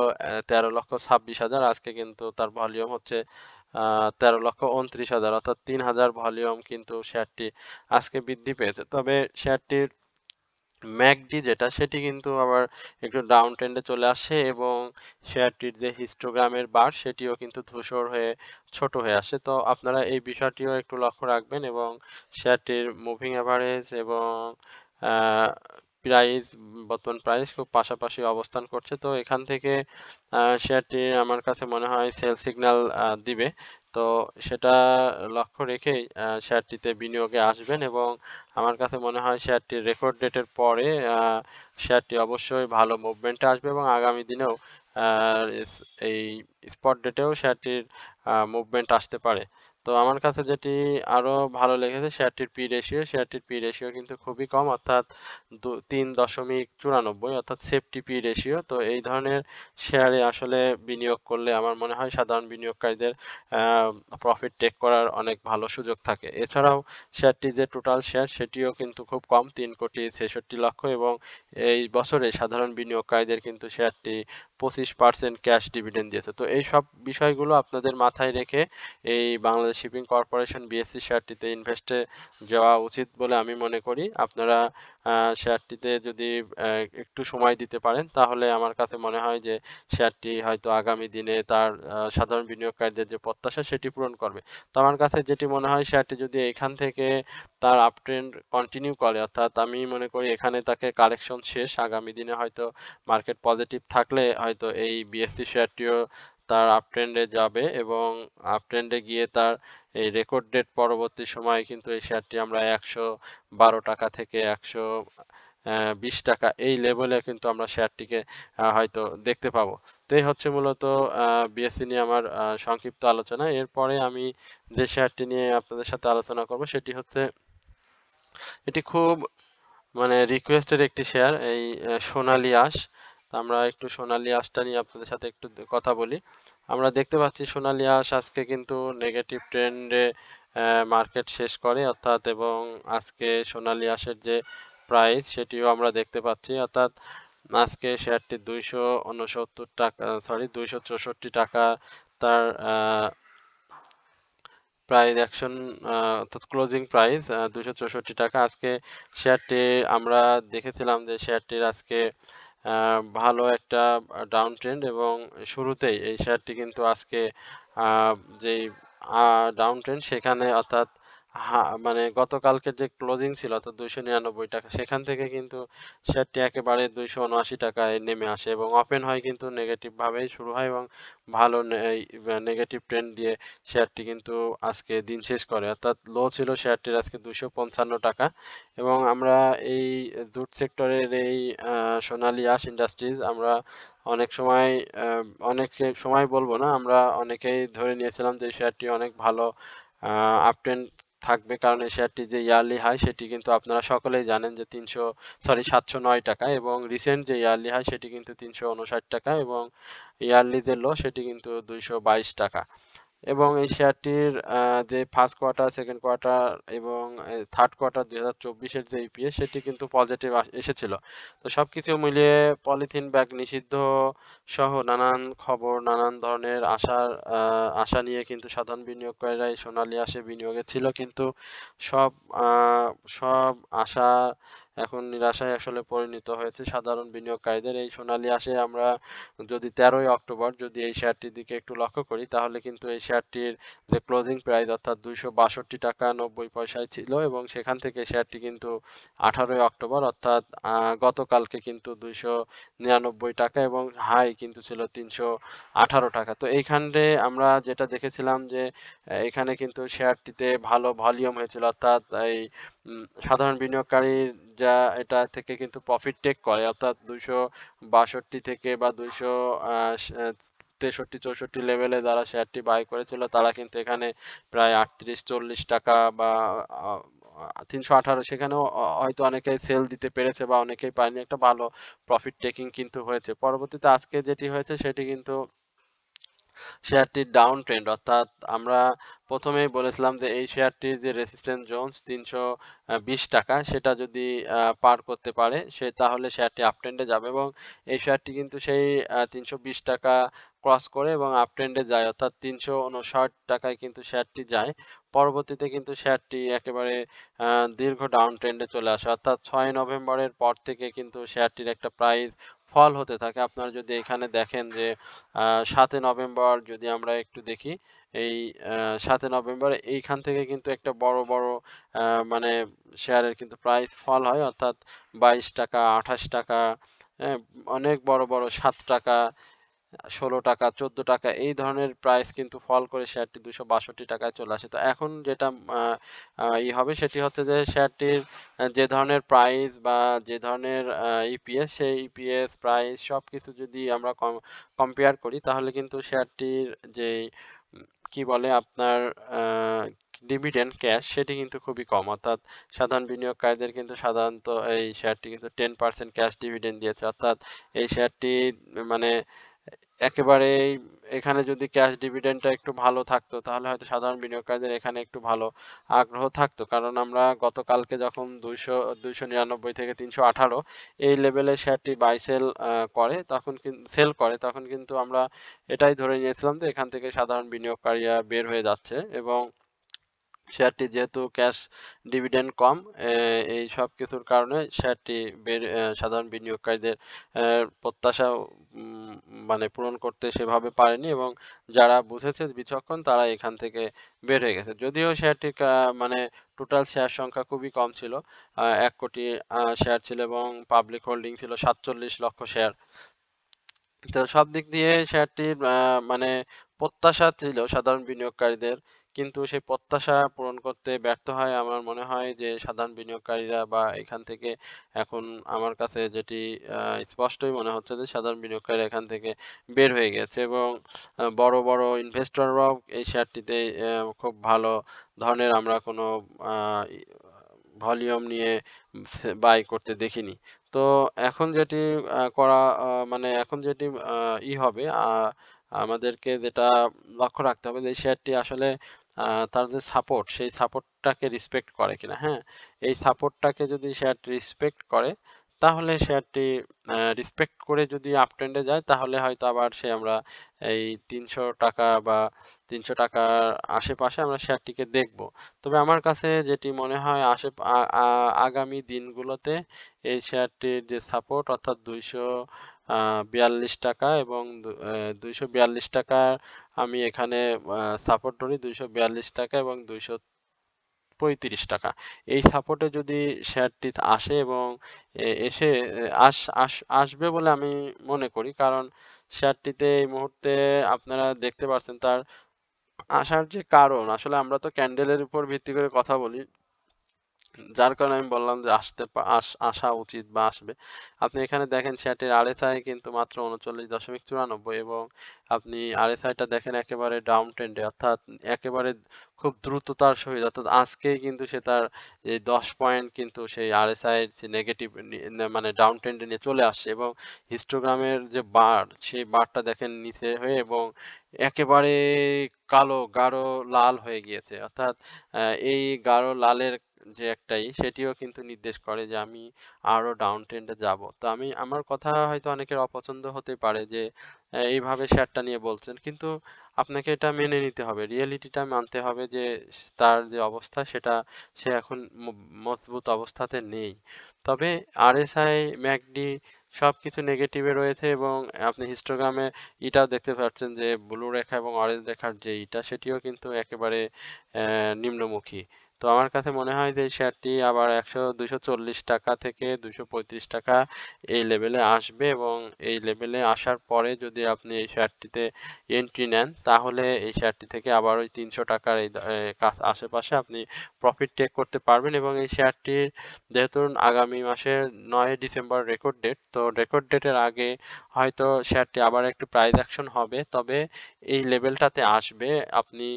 13,26,000, আজকে কিন্তু তার ভলিউম হচ্ছে 13,29,000, অর্থাৎ 3,000 ভলিউম কিন্তু শেয়ারটি আজকে বৃদ্ধি পেয়েছে। তবে শেয়ারটির ম্যাকডি যেটা সেটি কিন্তু আবার একটু ডাউন ট্রেন্ডে চলে আসে, এবং শেয়ারটির যে হিস্টোগ্রামের বার সেটিও কিন্তু ধূসর হয়ে ছোট হয়ে আসে। তো আপনারা এই বিষয়টিও একটু লক্ষ্য রাখবেন, এবং শেয়ারটির মুভিং অ্যাভারেজ এবং প্রাইস, বর্তমান প্রাইস খুব পাশাপাশি অবস্থান করছে। তো এখান থেকে শেয়ারটি আমার কাছে মনে হয় সেল সিগন্যাল দিবে। তো সেটা লক্ষ্য রেখেই শেয়ারটিতে বিনিয়োগে আসবেন, এবং আমার কাছে মনে হয় শেয়ারটির রেকর্ড ডেটের পরে শেয়ারটি অবশ্যই ভালো মুভমেন্টে আসবে, এবং আগামী দিনেও এই স্পট ডেটেও শেয়ারটির মুভমেন্ট আসতে পারে। তো আমার কাছে যেটি আরো ভালো লেগেছে শেয়ারটির পি রেশিও কিন্তু খুবই কম, অর্থাৎ 3.94, অর্থাৎ সেফটি পি রেশিও। তো এই ধরনের শেয়ারে আসলে বিনিয়োগ করলে আমার মনে হয় সাধারণ বিনিয়োগকারীদের প্রফিট টেক করার অনেক ভালো সুযোগ থাকে। এছাড়াও শেয়ারটি যে টোটাল শেয়ার সেটিও কিন্তু খুব কম, 3,66,00,000, এবং এই বছরে সাধারণ বিনিয়োগকারীদের কিন্তু শেয়ারটি 25% ক্যাশ ডিভিডেন্ড দিয়েছে। তো এই সব বিষয়গুলো আপনাদের মাথায় রেখে এই বাংলাদেশ শিপিং কর্পোরেশন বিএসসি শেয়ারটিতে ইনভেস্টে যাওয়া উচিত বলে আমি মনে করি। আপনারা শেয়ারটিতে যদি একটু সময় দিতে পারেন, তাহলে আমার কাছে মনে হয় যে শেয়ারটি হয়তো আগামী দিনে তার সাধারণ বিনিয়োগকারীদের যে প্রত্যাশা সেটি পূরণ করবে। তো আমার কাছে যেটি মনে হয় শেয়ারটি যদি এখান থেকে তার আপট্রেন্ড কন্টিনিউ করে, অর্থাৎ আমি মনে করি এখানে তাকে কারেকশন শেষ, আগামী দিনে হয়তো মার্কেট পজিটিভ থাকলে হয়তো এই বিএসসি শেয়ারটিও তার আপট্রেন্ডে যাবে, এবং আপট্রেন্ডে গিয়ে তার এই রেকর্ড ডেট পরবর্তী সময়ে কিন্তু এই শেয়ারটি আমরা 112 টাকা থেকে 120 টাকা এই লেভেলে কিন্তু আমরা শেয়ারটিকে হয়তো দেখতে পাবো। তো এই হচ্ছে মূলত বিএসসি নিয়ে আমার সংক্ষিপ্ত আলোচনা। এরপরে আমি যে শেয়ারটি নিয়ে আপনাদের সাথে আলোচনা করব সেটি হচ্ছে, এটি খুব মানে রিকোয়েস্টেড একটি শেয়ার, এই সোনালী আঁশ। তো আমরা একটু সোনালী আঁশটা নিয়ে আপনাদের সাথে একটু কথা বলি। আমরা দেখতে পাচ্ছি সোনালী আঁশ আজকে কিন্তু নেগেটিভ ট্রেন্ডে মার্কেট শেষ করে, অর্থাৎ এবং আজকে সোনালী আঁশের যে প্রাইস সেটিও আমরা দেখতে পাচ্ছি, অর্থাৎ আজকে শেয়ারটি 269 টাকা, 264 টাকা তার প্রাইস অ্যাকশন, অর্থাৎ ক্লোজিং প্রাইস 264 টাকা। আজকে শেয়ারটি আমরা দেখেছিলাম যে শেয়ারটির আজকে ভালো একটা ডাউন ট্রেন্ড, এবং শুরুতেই এই শেয়ারটি কিন্তু আজকে যেই ডাউন ট্রেন্ড সেখানে, অর্থাৎ মানে গতকালকে যে ক্লোজিং ছিল অর্থাৎ 299 টাকা, সেখান থেকে কিন্তু শেয়ারটি একেবারে 279 টাকায় নেমে আসে এবং ওপেন হয় কিন্তু নেগেটিভ ভাবেই শুরু হয় এবং ভালো নেগেটিভ ট্রেন্ড দিয়ে শেয়ারটি কিন্তু আজকে দিন শেষ করে, অর্থাৎ লো ছিল শেয়ারটির আজকে 255 টাকা। এবং আমরা এই জুট সেক্টরের এই সোনালী আঁশ ইন্ডাস্ট্রিজ আমরা অনেক সময় অনেক সময় বলবো না, আমরা অনেকেই ধরে নিয়েছিলাম যে এই শেয়ারটি অনেক ভালো আপট্রেন্ড থাকবে, কারণ এই শেয়ারটি যে ইয়ারলি হাই সেটি কিন্তু আপনারা সকলেই জানেন যে 709 টাকা এবং রিসেন্ট যে ইয়ারলি হাই সেটি কিন্তু 359 টাকা এবং ইয়ারলি যে লো সেটি কিন্তু 222 টাকা। এবং এই শেয়ারটির যে ফার্স্ট কোয়ার্টার, সেকেন্ড কোয়ার্টার এবং থার্ড কোয়ার্টার 2024 এর যে ইপিএস সেটি কিন্তু পজিটিভ এসেছিল। তো সবকিছু মিলিয়ে পলিথিন ব্যাগ নিষিদ্ধ সহ নানান খবর, নানান ধরনের আশা নিয়ে কিন্তু সাধারণ বিনিয়োগকারীরা এই সোনালী আঁশে বিনিয়োগে ছিল। কিন্তু সব আ সব আশা এখন নিরাশায় আসলে পরিণত হয়েছে সাধারণ বিনিয়োগকারীদের। এই সোনালী আঁশে আমরা যদি 13ই অক্টোবর যদি এই শেয়ারটির দিকে একটু লক্ষ্য করি, তাহলে কিন্তু এই শেয়ারটির যে ক্লোজিং প্রাইস অর্থাৎ 262 টাকা 90 পয়সায় ছিল এবং সেখান থেকে শেয়ারটি কিন্তু 18ই অক্টোবর অর্থাৎ গতকালকে কিন্তু 299 টাকা এবং হাই কিন্তু ছিল 318 টাকা। তো এইখানে আমরা যেটা দেখেছিলাম যে এখানে কিন্তু শেয়ারটিতে ভালো ভলিউম হয়েছিল, অর্থাৎ এই সাধারণ বিনিয়োগকারী যা এটা থেকে কিন্তু প্রফিট টেক করে, অর্থাৎ 262 থেকে বা 263-64 লেভেলে যারা শেয়ারটি বাই করেছিল তারা কিন্তু এখানে প্রায় 38-40 টাকা বা 318, সেখানেও হয়তো অনেকেই সেল দিতে পেরেছে বা অনেকেই পায়নি, একটা ভালো প্রফিট টেকিং কিন্তু হয়েছে। পরবর্তীতে আজকে যেটি হয়েছে সেটি কিন্তু শেয়ারটির ডাউন ট্রেন্ড, অর্থাৎ আমরা প্রথমেই বলেছিলাম যে এই শেয়ারটির যে রেসিস্ট্যান্স জোনস 320 টাকা সেটা যদি পার করতে পারে তাহলে শেয়ারটি আপ ট্রেন্ডে যাবে এবং এই শেয়ারটি কিন্তু সেই 320 টাকা ক্রস করে এবং আপ ট্রেন্ডে যায়, অর্থাৎ 359 টাকায় কিন্তু শেয়ারটি যায়। পরবর্তীতে কিন্তু শেয়ারটি একেবারে দীর্ঘ ডাউন ট্রেন্ডে চলে আসে, অর্থাৎ 6 নভেম্বরের পর থেকে কিন্তু শেয়ারটির একটা প্রাইস ফল হতে থাকে। আপনারা যদি এখানে দেখেন যে ৭ নভেম্বর যদি আমরা একটু দেখি, এই ৭ নভেম্বর এইখান থেকে কিন্তু একটা বড় আ মানে শেয়ারের কিন্তু প্রাইস ফল হয়, অর্থাৎ 22 টাকা, 28 টাকা, হ্যাঁ? অনেক বড় 7 টাকা, ১৬ টাকা, ১৪ টাকা এই ধরনের প্রাইস কিন্তু ফল করে শেয়ারটি ২৬২ টাকায় চলে আসে। তো এখন যেটা আ আ হবে সেটি হচ্ছে যে শেয়ারটির যে ধরনের প্রাইস বা যে ধরনের ইপিএস, সেই ইপিএস, প্রাইস সবকিছু যদি আমরা কম্পেয়ার করি তাহলে কিন্তু শেয়ারটির যেই কি বলে আপনার আ ডিভিডেন্ড ক্যাশ সেটি কিন্তু খুবই কম। অর্থাৎ সাধারণ বিনিয়োগকারীদের কিন্তু সাধারণত এই শেয়ারটি কিন্তু 10% ক্যাশ ডিভিডেন্ড দিয়েছে। অর্থাৎ এই শেয়ারটি মানে একেবারেই এখানে যদি ক্যাশ ডিভিডেন্ডটা একটু ভালো থাকতো তাহলে হয়তো সাধারণ বিনিয়োগকারীদের এখানে একটু ভালো আগ্রহ থাকতো। কারণ আমরা গতকালকে যখন 299 থেকে 318 এই লেভেলে শেয়ারটি বাই সেল সেল করে তখন কিন্তু আমরা এটাই ধরে নিয়েছিলাম যে এখান থেকে সাধারণ বিনিয়োগকারীরা বের হয়ে যাচ্ছে এবং শেয়ারটি যেহেতু ক্যাশ ডিভিডেন্ড কম, এই সব কিছুর কারণে শেয়ারটি সাধারণ বিনিয়োগকারীদের প্রত্যাশা উম মানে পূরণ করতে সেভাবে পারেনি এবং যারা বুঝেছে বিচক্ষণ তারা এখান থেকে বের হয়ে গেছে। যদিও শেয়ারটির মানে টোটাল শেয়ার সংখ্যা খুবই কম ছিল। ১ কোটি শেয়ার ছিল এবং পাবলিক হোল্ডিং ছিল ৪৭ লক্ষ শেয়ার। তো সব দিক দিয়ে শেয়ারটির মানে প্রত্যাশা ছিল সাধারণ বিনিয়োগকারীদের। কিন্তু সেই প্রত্যাশা পূরণ করতে ব্যর্থ হয়। আমার মনে হয় যে সাধারণ বিনিয়োগকারীরা বা এখান থেকে এখন আমার কাছে যেটি স্পষ্টই মনে হচ্ছে যে সাধারণ বিনিয়োগকারীরা এখান থেকে বের হয়ে গেছে এবং বড় ইনভেস্টররাও এই শেয়ারটিতে খুব ভালো ধরনের আমরা কোনো আ ই ভলিউম নিয়ে বাই করতে দেখিনি। তো এখন যেটি করা মানে এখন যেটি আ ই হবে আমাদেরকে যেটা লক্ষ্য রাখতে হবে যে এই শেয়ারটি আসলে আ তার যে সাপোর্ট সেই সাপোর্টটাকে রেসপেক্ট করে কিনা, হ্যাঁ? এই সাপোর্টটাকে যদি শেয়ারটি রেসপেক্ট করে তাহলে শেয়ারটি রেসপেক্ট করে যদি আপ ট্রেন্ডে যায় তাহলে হয়তো আবার আমরা এই ৩০০ টাকা বা ৩০০ টাকার আশেপাশে আমরা শেয়ারটিকে দেখব। তবে আমার কাছে যেটি মনে হয় আশে আ আ আগামী দিনগুলোতে এই শেয়ারটির যে সাপোর্ট অর্থাৎ 242 টাকা এবং 242 টাকা আমি এখানে সাপোর্ট ধরি 242 টাকা এবং 235 টাকা। এই সাপোর্টে যদি শেয়ারটি আসে এবং এসে আসবে বলে আমি মনে করি, কারণ শেয়ারটিতে এই মুহূর্তে আপনারা দেখতে পাচ্ছেন তার আসার যে কারণ, আসলে আমরা তো ক্যান্ডেলের উপর ভিত্তি করে কথা বলি। যার কারণে আমি বললাম যে আসা উচিত বা আসবে। আপনি এখানে দেখেন শেয়ারটির RSI কিন্তু মাত্র ৩৯.৯৪ এবং আপনি RSI টা দেখেন একেবারে ডাউন ট্রেন্ডে, অর্থাৎ একেবারে খুব দ্রুততার সহিত, অর্থাৎ আজকেই কিন্তু সে তার এই ১০ পয়েন্ট কিন্তু সেই RSI এর যে নেগেটিভ মানে ডাউন ট্রেন্ডে নিয়ে চলে আসছে এবং হিস্টোগ্রামের যে বার, সেই বারটা দেখেন নিচে হয়ে এবং একেবারে কালো গাঢ় লাল হয়ে গিয়েছে। অর্থাৎ এই গাঢ় লালের যে একটাই, সেটিও কিন্তু নির্দেশ করে যে আমি আরো ডাউন ট্রেন্ডে যাব। তো আমার কথা হয়তো অনেকের অপছন্দ হতে পারে যে এইভাবে শেয়ারটা নিয়ে বলছেন। কিন্তু আপনাকে এটা মেনে নিতে হবে। রিয়েলিটিটা মানতে হবে যে তার যে অবস্থা সেটা সে এখন মজবুত অবস্থাতে নেই। তবে RSI, MACD সবকিছু নেগেটিভে রয়েছে এবং আপনি হিস্টোগ্রামে এটাও দেখতে পাচ্ছেন যে ব্লু রেখা এবং অরেঞ্জ রেখার যে সেটিও কিন্তু একেবারে নিম্নমুখী। তো আমার কাছে মনে হয় যে এই শেয়ারটি আবার 240 টাকা থেকে 235 টাকা এই লেভেলে আসবে এবং এই লেভেলে আসার পরে যদি আপনি এই শেয়ারটিতে এন্ট্রি নেন, তাহলে এই শেয়ারটি থেকে আবার ওই 300 টাকার এই আশেপাশে আপনি প্রফিট টেক করতে পারবেন এবং এই শেয়ারটির যেহেতু আগামী মাসের ৯ ডিসেম্বর রেকর্ড ডেট, তো রেকর্ড ডেটের আগে হয়তো শেয়ারটি আবার একটু প্রাইস অ্যাকশন হবে, তবে এই লেভেলটাতে আসবে। আপনি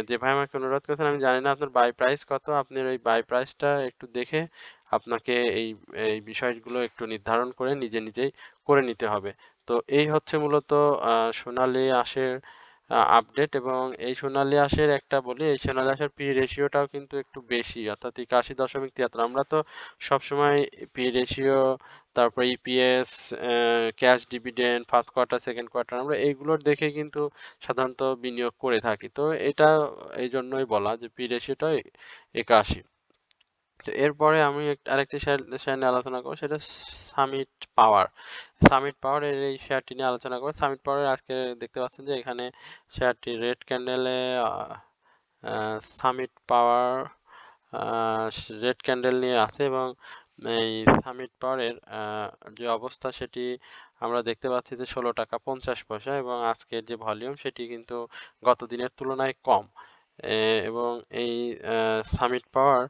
যে ভাই আমাকে অনুরোধ করেছেন, আমি জানি না আপনার বাই প্রাইস কত, আপনার ওই বাই প্রাইসটা একটু দেখে আপনাকে এই এই বিষয়গুলো একটু নির্ধারণ করে নিজেই করে নিতে হবে। তো এই হচ্ছে মূলত সোনালী আঁশের আপডেট এবং এই সোনালী আঁশের একটা বলি, এই সোনালী আঁশের পি রেশিওটাও কিন্তু একটু বেশি, অর্থাৎ 81.73। আমরা তো সবসময় পি রেশিও, তারপর EPS, cash dividend, first quarter, second quarter, আমরা এইগুলোর দেখে কিন্তু সাধারণত বিনিয়োগ করে থাকি। তো এটা এই জন্যই বলা যে পি রেশিওটা 81। তো এরপরে আমি আরেকটি শেয়ার নিয়ে আলোচনা করব, সেটা সামিট পাওয়ার। সামিট পাওয়ার এর এই শেয়ারটি নিয়ে আলোচনা করব। সামিট পাওয়ার আজকে দেখতে পাচ্ছেন যে এখানে শেয়ারটি রেড ক্যান্ডেলে সামিট পাওয়ার রেড ক্যান্ডেল নিয়ে আছে এবং এই সামিট পাওয়ারের যে অবস্থা সেটি আমরা দেখতে পাচ্ছি যে 16.50 টাকা এবং আজকের যে ভলিউম সেটি কিন্তু গত দিনের তুলনায় কম। এবং এই সামিট পাওয়ার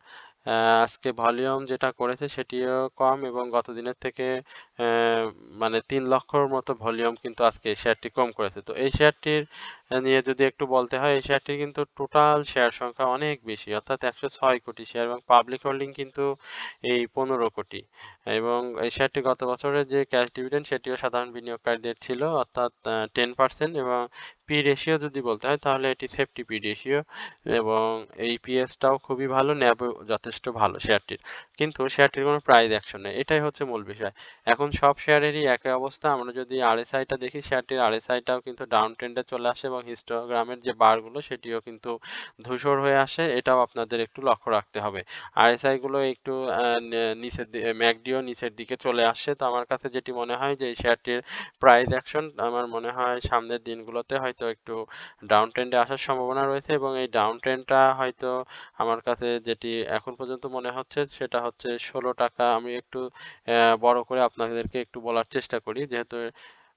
আজকে ভলিউম যেটা করেছে সেটিও কম এবং গত দিনের থেকে মানে ৩ লক্ষর মতো ভলিউম কিন্তু আজকে এই শেয়ারটি কম করেছে। তো এই শেয়ারটির নিয়ে যদি একটু বলতে হয়, এই শেয়ারটির কিন্তু টোটাল শেয়ার সংখ্যা অনেক বেশি, অর্থাৎ 106 কোটি শেয়ার এবং পাবলিক হোল্ডিং কিন্তু এই 15 কোটি এবং এই শেয়ারটি গত বছরের যে ক্যাশ ডিভিডেন্ড সেটিও সাধারণ বিনিয়োগকারীদের ছিল, অর্থাৎ 10% এবং পি রেশিও যদি বলতে হয় তাহলে এটি সেফটি পি রেশিও এবং এই পিএসটাও খুবই ভালো, ন্যাবও যথেষ্ট ভালো শেয়ারটির। কিন্তু শেয়ারটির কোনো প্রাইস অ্যাকশন নেই, এটাই হচ্ছে মূল বিষয়। এখন সব শেয়ারেরই একই অবস্থা। আমরা যদি আরএসআইটা দেখি, শেয়ারটির আরএসআইটাও কিন্তু ডাউন ট্রেন্ডে চলে আসে এবং হিস্টোগ্রামের যে বারগুলো সেটিও কিন্তু ধূসর হয়ে আসে, এটাও আপনাদের একটু লক্ষ্য রাখতে হবে। আরএসআই গুলো একটু নিচের দিকে, ম্যাকডিও নিচের দিকে চলে আসছে। তো আমার কাছে যেটি মনে হয় যে এই শেয়ারটির প্রাইস অ্যাকশন আমার মনে হয় সামনের দিনগুলোতে হয়তো একটু ডাউন ট্রেন্ডে আসার সম্ভাবনা রয়েছে এবং এই ডাউন ট্রেন্ডটা হয়তো আমার কাছে যেটি এখন পর্যন্ত মনে হচ্ছে সেটা হচ্ছে 16 টাকা। আমি একটু বড় করে আপনাদেরকে একটু বলার চেষ্টা করি, যেহেতু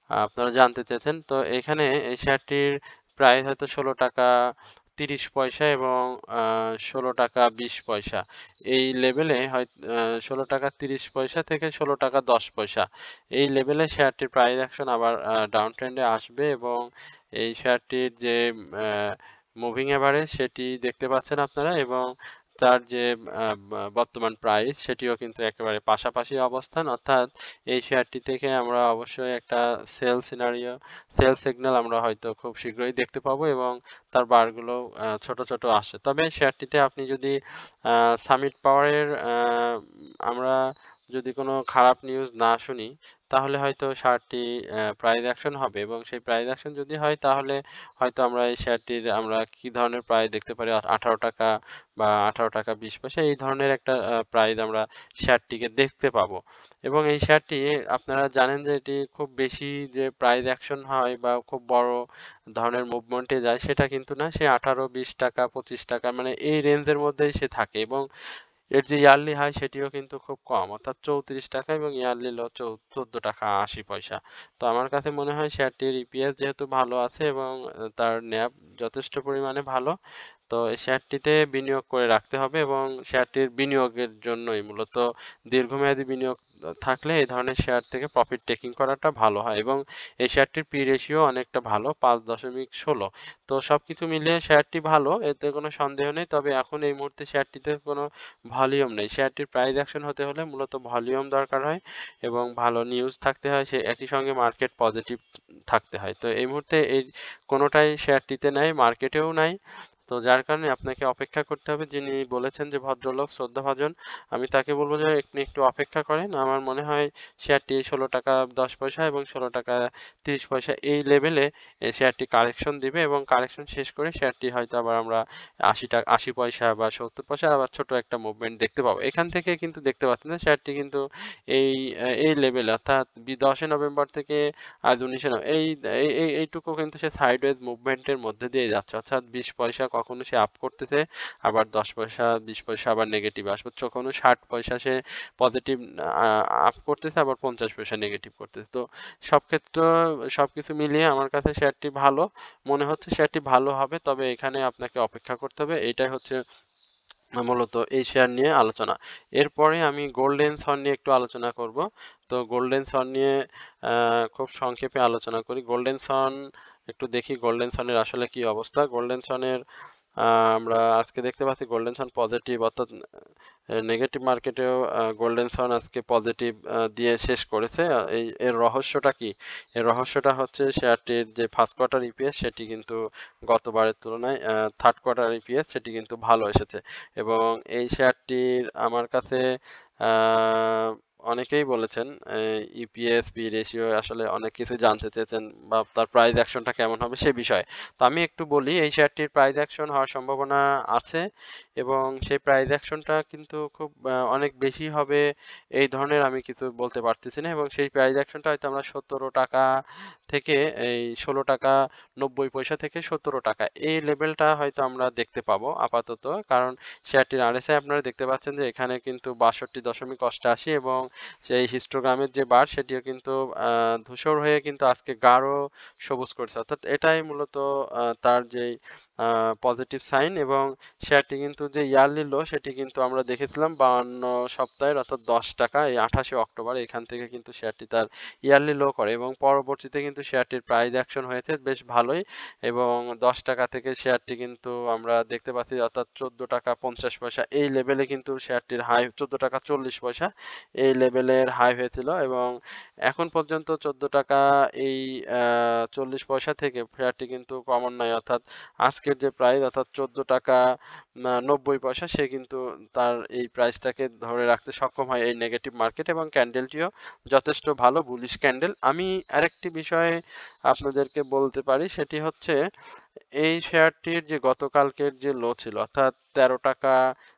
আপনারা জানতে চেয়েছেন। তো এখানে এই শেয়ারটির প্রাইস হয়তো 16 টাকা 30 পয়সা এবং 16 টাকা 20 পয়সা। এই লেভেলে হয় 16 টাকা 30 পয়সা থেকে 16 টাকা 10 পয়সা। এই লেভেলে শেয়ারটির প্রাইস অ্যাকশন আবার ডাউন ট্রেন্ডে আসবে এবং এই শেয়ারটির যে মুভিং এভারেজ সেটি দেখতে পাচ্ছেন আপনারা এবং তার যে বর্তমান প্রাইস সেটিও কিন্তু একেবারে পাশাপাশি অবস্থান, অর্থাৎ এই শেয়ারটি থেকে আমরা অবশ্যই একটা সেল সিগন্যাল আমরা হয়তো খুব শীঘ্রই দেখতে পাবো এবং তার বারগুলো ছোট ছোট আসে। তবে শেয়ারটিতে আপনি যদি সামিট পাওয়ারের আমরা যদি কোনো খারাপ নিউজ না শুনি তাহলে হয়তো শেয়ারটি প্রাইস অ্যাকশন হবে এবং সেই প্রাইস অ্যাকশন যদি হয় তাহলে হয়তো আমরা এই শেয়ারটির আমরা কি ধরনের প্রাইস দেখতে পারি 18 টাকা বা 18 টাকা 20 পয়সা এই ধরনের একটা প্রাইস আমরা শেয়ারটিকে দেখতে পাবো এবং এই শেয়ারটি আপনারা জানেন যে এটি খুব বেশি যে প্রাইস অ্যাকশন হয় বা খুব বড় ধরনের মুভমেন্টে যায় সেটা কিন্তু না সে 18 20 টাকা 25 টাকা মানে এই রেঞ্জের মধ্যেই সে থাকে এবং এর যে ইয়ারলি হাই সেটিও কিন্তু খুব কম অর্থাৎ 34 টাকা এবং ইয়ারলি লো 14 টাকা 80 পয়সা। তো আমার কাছে মনে হয় শেয়ারটির ইপিএস যেহেতু ভালো আছে এবং তার ন্যাব যথেষ্ট পরিমাণে ভালো তো এই শেয়ারটিতে বিনিয়োগ করে রাখতে হবে এবং শেয়ারটির বিনিয়োগের জন্যই মূলত দীর্ঘমেয়াদী বিনিয়োগ থাকলে এই ধরনের শেয়ার থেকে প্রফিট টেকিং করাটা ভালো হয় এবং এই শেয়ারটির পি রেশিও অনেকটা ভালো 5.16। তো সবকিছু মিলিয়ে শেয়ারটি ভালো এতে কোনো সন্দেহ নেই তবে এখন এই মুহূর্তে শেয়ারটিতে কোনো ভলিউম নেই শেয়ারটির প্রাইস অ্যাকশন হতে হলে মূলত ভলিউম দরকার হয় এবং ভালো নিউজ থাকতে হয় সে একই সঙ্গে মার্কেট পজিটিভ থাকতে হয় তো এই মুহূর্তে এই কোনোটাই শেয়ারটিতে নাই মার্কেটেও নাই তো যার কারণে আপনাকে অপেক্ষা করতে হবে যিনি বলেছেন যে ভদ্রলোক শ্রদ্ধাভাজন আমি তাকে বলবো যে আপনি একটু অপেক্ষা করেন আমার মনে হয় শেয়ারটি 16 টাকা 10 পয়সা এবং 16 টাকা 30 পয়সা এই লেভেলে শেয়ারটি কারেকশন দিবে এবং কারেকশন শেষ করে শেয়ারটি হয়তো আবার আমরা 80 টাকা 80 পয়সা বা 70 পয়সা আবার ছোট একটা মুভমেন্ট দেখতে পাবো এখান থেকে কিন্তু দেখতে পাচ্ছেন যে শেয়ারটি কিন্তু এই এই লেভেলে অর্থাৎ 10 নভেম্বর থেকে আজ 19 এইটুকু কিন্তু সে সাইডওয়েজ মুভমেন্টের মধ্যে দিয়ে যাচ্ছে অর্থাৎ 20 পয়সা কখনো সে আপ করতেছে আবার 10 পয়সা 20 পয়সা আবার নেগেটিভ আসবে কখনো 60 পয়সা সে পজিটিভ আপ করতেছে আবার 50 পয়সা নেগেটিভ করতেছে তো সব ক্ষেত্রে সবকিছু মিলিয়ে আমার কাছে শেয়ারটি ভালো মনে হচ্ছে শেয়ারটি ভালো হবে তবে এখানে আপনাকে অপেক্ষা করতে হবে এটাই হচ্ছে মূলত এই শেয়ার নিয়ে আলোচনা এরপরে আমি গোল্ডেন সন নিয়ে একটু আলোচনা করব তো গোল্ডেন সন নিয়ে খুব সংক্ষেপে আলোচনা করি গোল্ডেন সন একটু দেখি গোল্ডেন সনের আসলে কি অবস্থা গোল্ডেন সনের আমরা আজকে দেখতে পাচ্ছি গোল্ডেন সান পজিটিভ অর্থাৎ নেগেটিভ মার্কেটেও গোল্ডেন সান আজকে পজিটিভ দিয়ে শেষ করেছে এর রহস্যটা কি এর রহস্যটা হচ্ছে শেয়ারটির যে ফার্স্ট কোয়ার্টার ইপিএস সেটি কিন্তু গতবারের তুলনায় থার্ড কোয়ার্টার ইপিএস সেটি কিন্তু ভালো এসেছে এবং এই শেয়ারটির আমার কাছে আহ, অনেকেই বলেছেন ইপিএস পি রেশিও আসলে অনেক কিছু জানতে চেয়েছেন বা তার প্রাইস অ্যাকশনটা কেমন হবে সে বিষয়ে তো আমি একটু বলি এই শেয়ারটির প্রাইস অ্যাকশন হওয়ার সম্ভাবনা আছে এবং সেই প্রাইস অ্যাকশনটা কিন্তু খুব অনেক বেশি হবে এই ধরনের আমি কিছু বলতে পারতেছি না এবং সেই প্রাইস অ্যাকশনটা হয়তো আমরা 17 টাকা থেকে এই 16 টাকা 90 পয়সা থেকে 17 টাকা এই লেভেলটা হয়তো আমরা দেখতে পাবো আপাতত কারণ শেয়ারটির আরএসআই আপনারা দেখতে পাচ্ছেন যে এখানে কিন্তু 62.88 এবং সেই হিস্টোগ্রামের যে বার সেটিও কিন্তু ধূসর হয়ে কিন্তু আজকে গাঢ় সবুজ করছে অর্থাৎ এটাই মূলত তার যেই পজিটিভ সাইন এবং শেয়ারটি কিন্তু যে ইয়ারলি লো সেটি কিন্তু আমরা দেখেছিলাম 52 সপ্তাহের অর্থাৎ 10 টাকা এই 28 অক্টোবর এখান থেকে কিন্তু শেয়ারটি তার ইয়ারলি লো করে এবং পরবর্তীতে কিন্তু শেয়ারটির প্রাইস অ্যাকশন হয়েছে বেশ ভালোই এবং 10 টাকা থেকে শেয়ারটি কিন্তু আমরা দেখতে পাচ্ছি অর্থাৎ 14 টাকা 50 পয়সা এই লেভেলে কিন্তু শেয়ারটির হাই 14 টাকা 40 পয়সা এই লেভেলের হাই হয়েছিল এবং এখন পর্যন্ত 14 টাকা এই 40 পয়সা থেকে শেয়ারটি কিন্তু কমন নাই অর্থাৎ আজকের যে প্রাইস অর্থাৎ 14 টাকা 90 পয়সা সে কিন্তু তার এই প্রাইসটাকে ধরে রাখতে সক্ষম হয় এই নেগেটিভ মার্কেট এবং ক্যান্ডেলটিও যথেষ্ট ভালো বুলিশ ক্যান্ডেল আমি আরেকটি বিষয়ে আপনাদেরকে বলতে পারি সেটি হচ্ছে এই শেয়ারটির যে গতকালকের যে লো ছিল অর্থাৎ 13 টাকা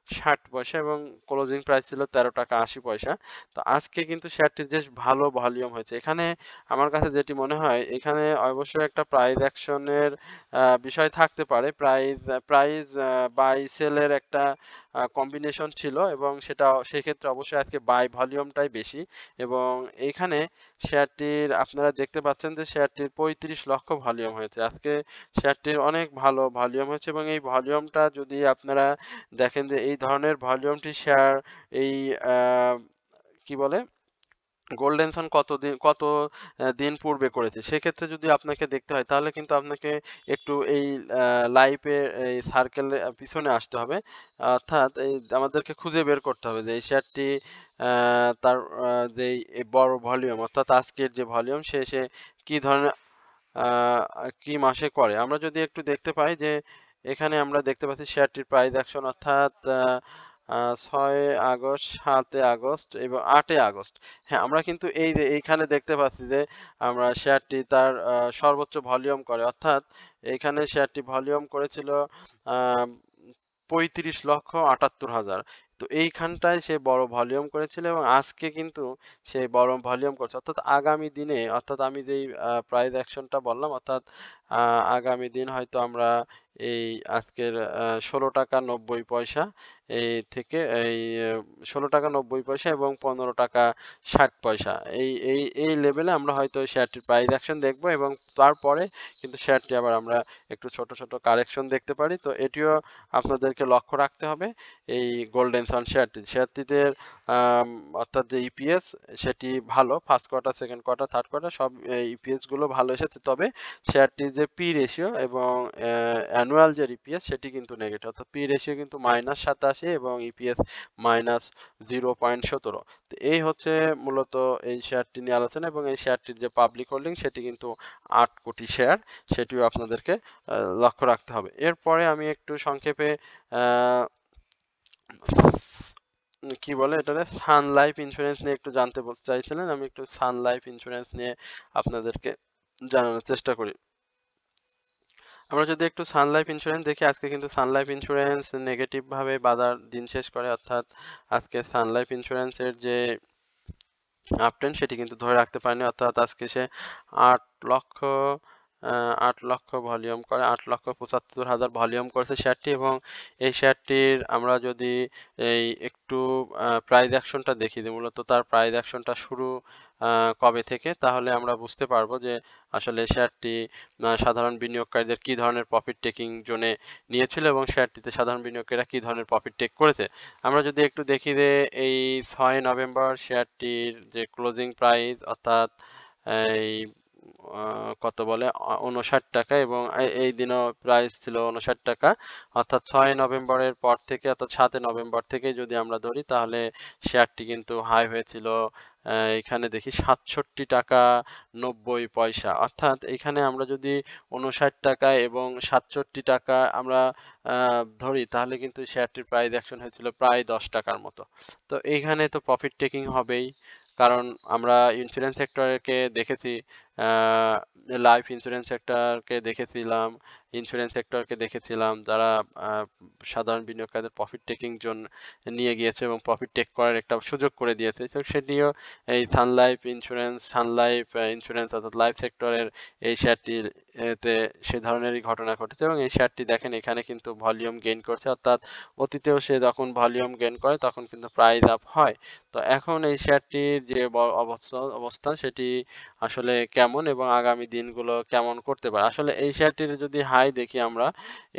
60 পয়সা এবং ক্লোজিং প্রাইস ছিল 13 টাকা 80 পয়সা তো আজকে কিন্তু শেয়ারটির বেশ ভালো ভলিউম হয়েছে এখানে আমার কাছে যেটি মনে হয় এখানে অবশ্যই একটা প্রাইস অ্যাকশনের বিষয় থাকতে পারে প্রাইস প্রাইস বাই সেলের একটা কম্বিনেশন ছিল এবং সেটা সেক্ষেত্রে অবশ্যই আজকে বাই ভলিউমটাই বেশি এবং এইখানে শেয়ারটির আপনারা দেখতে পাচ্ছেন যে শেয়ারটির 35 লক্ষ ভলিউম হয়েছে আজকে শেয়ারটির অনেক ভালো ভলিউম হয়েছে এবং এই ভলিউমটা যদি আপনারা দেখেন যে এই ধরনের ভলিউমটি শেয়ার এই কি বলে গোল্ডেন সান কত দিন পূর্বে করেছে সেক্ষেত্রে যদি আপনাকে দেখতে হয় তাহলে কিন্তু আপনাকে একটু এই লাইফের এই সার্কেলের পিছনে আসতে হবে অর্থাৎ এই আমাদেরকে খুঁজে বের করতে হবে যে এই শেয়ারটি তার যেই বড় ভলিউম অর্থাৎ আজকের যে ভলিউম সে কি ধরনের কি মাসে করে আমরা যদি একটু দেখতে পাই যে এখানে আমরা দেখতে পাচ্ছি শেয়ারটির প্রাইস অ্যাকশন অর্থাৎ 6 আগস্ট, 7 আগস্ট এবং 8 আগস্ট। হ্যাঁ, আমরা কিন্তু এই যে এইখানে দেখতে পাচ্ছি যে আমরা শেয়ারটি তার সর্বোচ্চ ভলিউম করে, অর্থাৎ এইখানে শেয়ারটি ভলিউম করেছিল আহ 35,78,000। তো এইখানটায় সে বড় ভলিউম করেছিল এবং আজকে কিন্তু সে বড় ভলিউম করছে, অর্থাৎ আগামী দিনে, অর্থাৎ আমি যেই প্রাইস অ্যাকশনটা বললাম, অর্থাৎ আগামী দিন হয়তো আমরা এই আজকের 16 টাকা 90 পয়সা এই থেকে এই 16 টাকা 90 পয়সা এবং 15 টাকা 60 পয়সা এই লেভেলে আমরা হয়তো শেয়ারটির প্রাইস অ্যাকশন দেখবো এবং তারপরে কিন্তু শেয়ারটি আবার আমরা একটু ছোট ছোট কারেকশন দেখতে পারি। তো এটিও আপনাদেরকে লক্ষ্য রাখতে হবে। এই গোল্ডেন সান শেয়ারটিতে অর্থাৎ যে ইপিএস সেটি ভালো, first quarter, second quarter, third quarter সব ইপিএস গুলো ভালো এসেছে, তবে শেয়ারটির যে পি রেশিও এবং অ্যানুয়াল যে ইপিএস সেটি কিন্তু নেগেটিভ, অর্থাৎ পি রেশিও কিন্তু -87 এবং ইপিএস -0.17। তো এই হচ্ছে মূলত এই শেয়ারটি নিয়ে আলোচনা, এবং এই শেয়ারটির যে পাবলিক হোল্ডিং সেটি কিন্তু 8 কোটি শেয়ার, সেটিও আপনাদেরকে লক্ষ্য রাখতে হবে। এরপরে আমি একটু সংক্ষেপে আহ, কি বলে এটারে, সান লাইফ ইন্স্যুরেন্স নিয়ে একটু জানতে চাইছিলেন, আমি একটু সান লাইফ ইন্স্যুরেন্স নিয়ে আপনাদেরকে জানানোর চেষ্টা করি। আমরা যদি একটু সান লাইফ ইন্স্যুরেন্স দেখি, আজকে কিন্তু সান লাইফ ইন্স্যুরেন্স নেগেটিভ ভাবে বাজার দিন শেষ করে, অর্থাৎ আজকে সান লাইফ ইন্স্যুরেন্সের যে আপট্রেন্ড সেটি কিন্তু ধরে রাখতে পারেনি, অর্থাৎ আজকে সে 8 লক্ষ 8 লক্ষ ভলিউম করে, 8,75,000 ভলিউম করেছে শেয়ারটি, এবং এই শেয়ারটির আমরা যদি এই একটু প্রাইস অ্যাকশনটা দেখি, যে মূলত তার প্রাইস অ্যাকশনটা শুরু কবে থেকে, তাহলে আমরা বুঝতে পারবো যে আসলে শেয়ারটি সাধারণ বিনিয়োগকারীদের কি ধরনের প্রফিট টেকিং জোনে নিয়েছিল এবং শেয়ারটিতে সাধারণ বিনিয়োগকারীরা কি ধরনের প্রফিট টেক করেছে। আমরা যদি একটু দেখি যে এই 6 নভেম্বর শেয়ারটির যে ক্লোজিং প্রাইস, অর্থাৎ এই কত বলে 59 টাকা, এবং এই দিনও প্রাইস ছিল 59 টাকা, অর্থাৎ 6 নভেম্বরের পর থেকে, অর্থাৎ 7 নভেম্বর থেকে যদি আমরা ধরি, তাহলে শেয়ারটি কিন্তু হাই হয়েছিল এখানে দেখি 67 টাকা 90 পয়সা, অর্থাৎ এখানে আমরা যদি 59 টাকা এবং 67 টাকা আমরা ধরি, তাহলে কিন্তু শেয়ারটির প্রাইস অ্যাকশন হয়েছিল প্রায় 10 টাকার মতো। তো এইখানে তো প্রফিট টেকিং হবেই, কারণ আমরা ইন্স্যুরেন্স সেক্টরকে দেখেছি, লাইফ ইন্স্যুরেন্স সেক্টরকে দেখেছিলাম, ইন্স্যুরেন্স সেক্টরকে দেখেছিলাম যারা সাধারণ বিনিয়োগকারীদের প্রফিট টেকিং জন্য নিয়ে গিয়েছে এবং প্রফিট টেক করার একটা সুযোগ করে দিয়েছে। তো সেটিও এই সান লাইফ ইন্স্যুরেন্স অর্থাৎ লাইফ সেক্টরের এই শেয়ারটির এতে সে ধরনেরই ঘটনা ঘটেছে, এবং এই শেয়ারটি দেখেন এখানে কিন্তু ভলিউম গেইন করছে, অর্থাৎ অতীতেও সে যখন ভলিউম গেইন করে তখন কিন্তু প্রাইস আপ হয়। তো এখন এই শেয়ারটির যে অবস্থান সেটি আসলে কেমন এবং আগামী দিনগুলো কেমন করতে পারে। আসলে এই শেয়ারটির যদি হাই দেখি আমরা,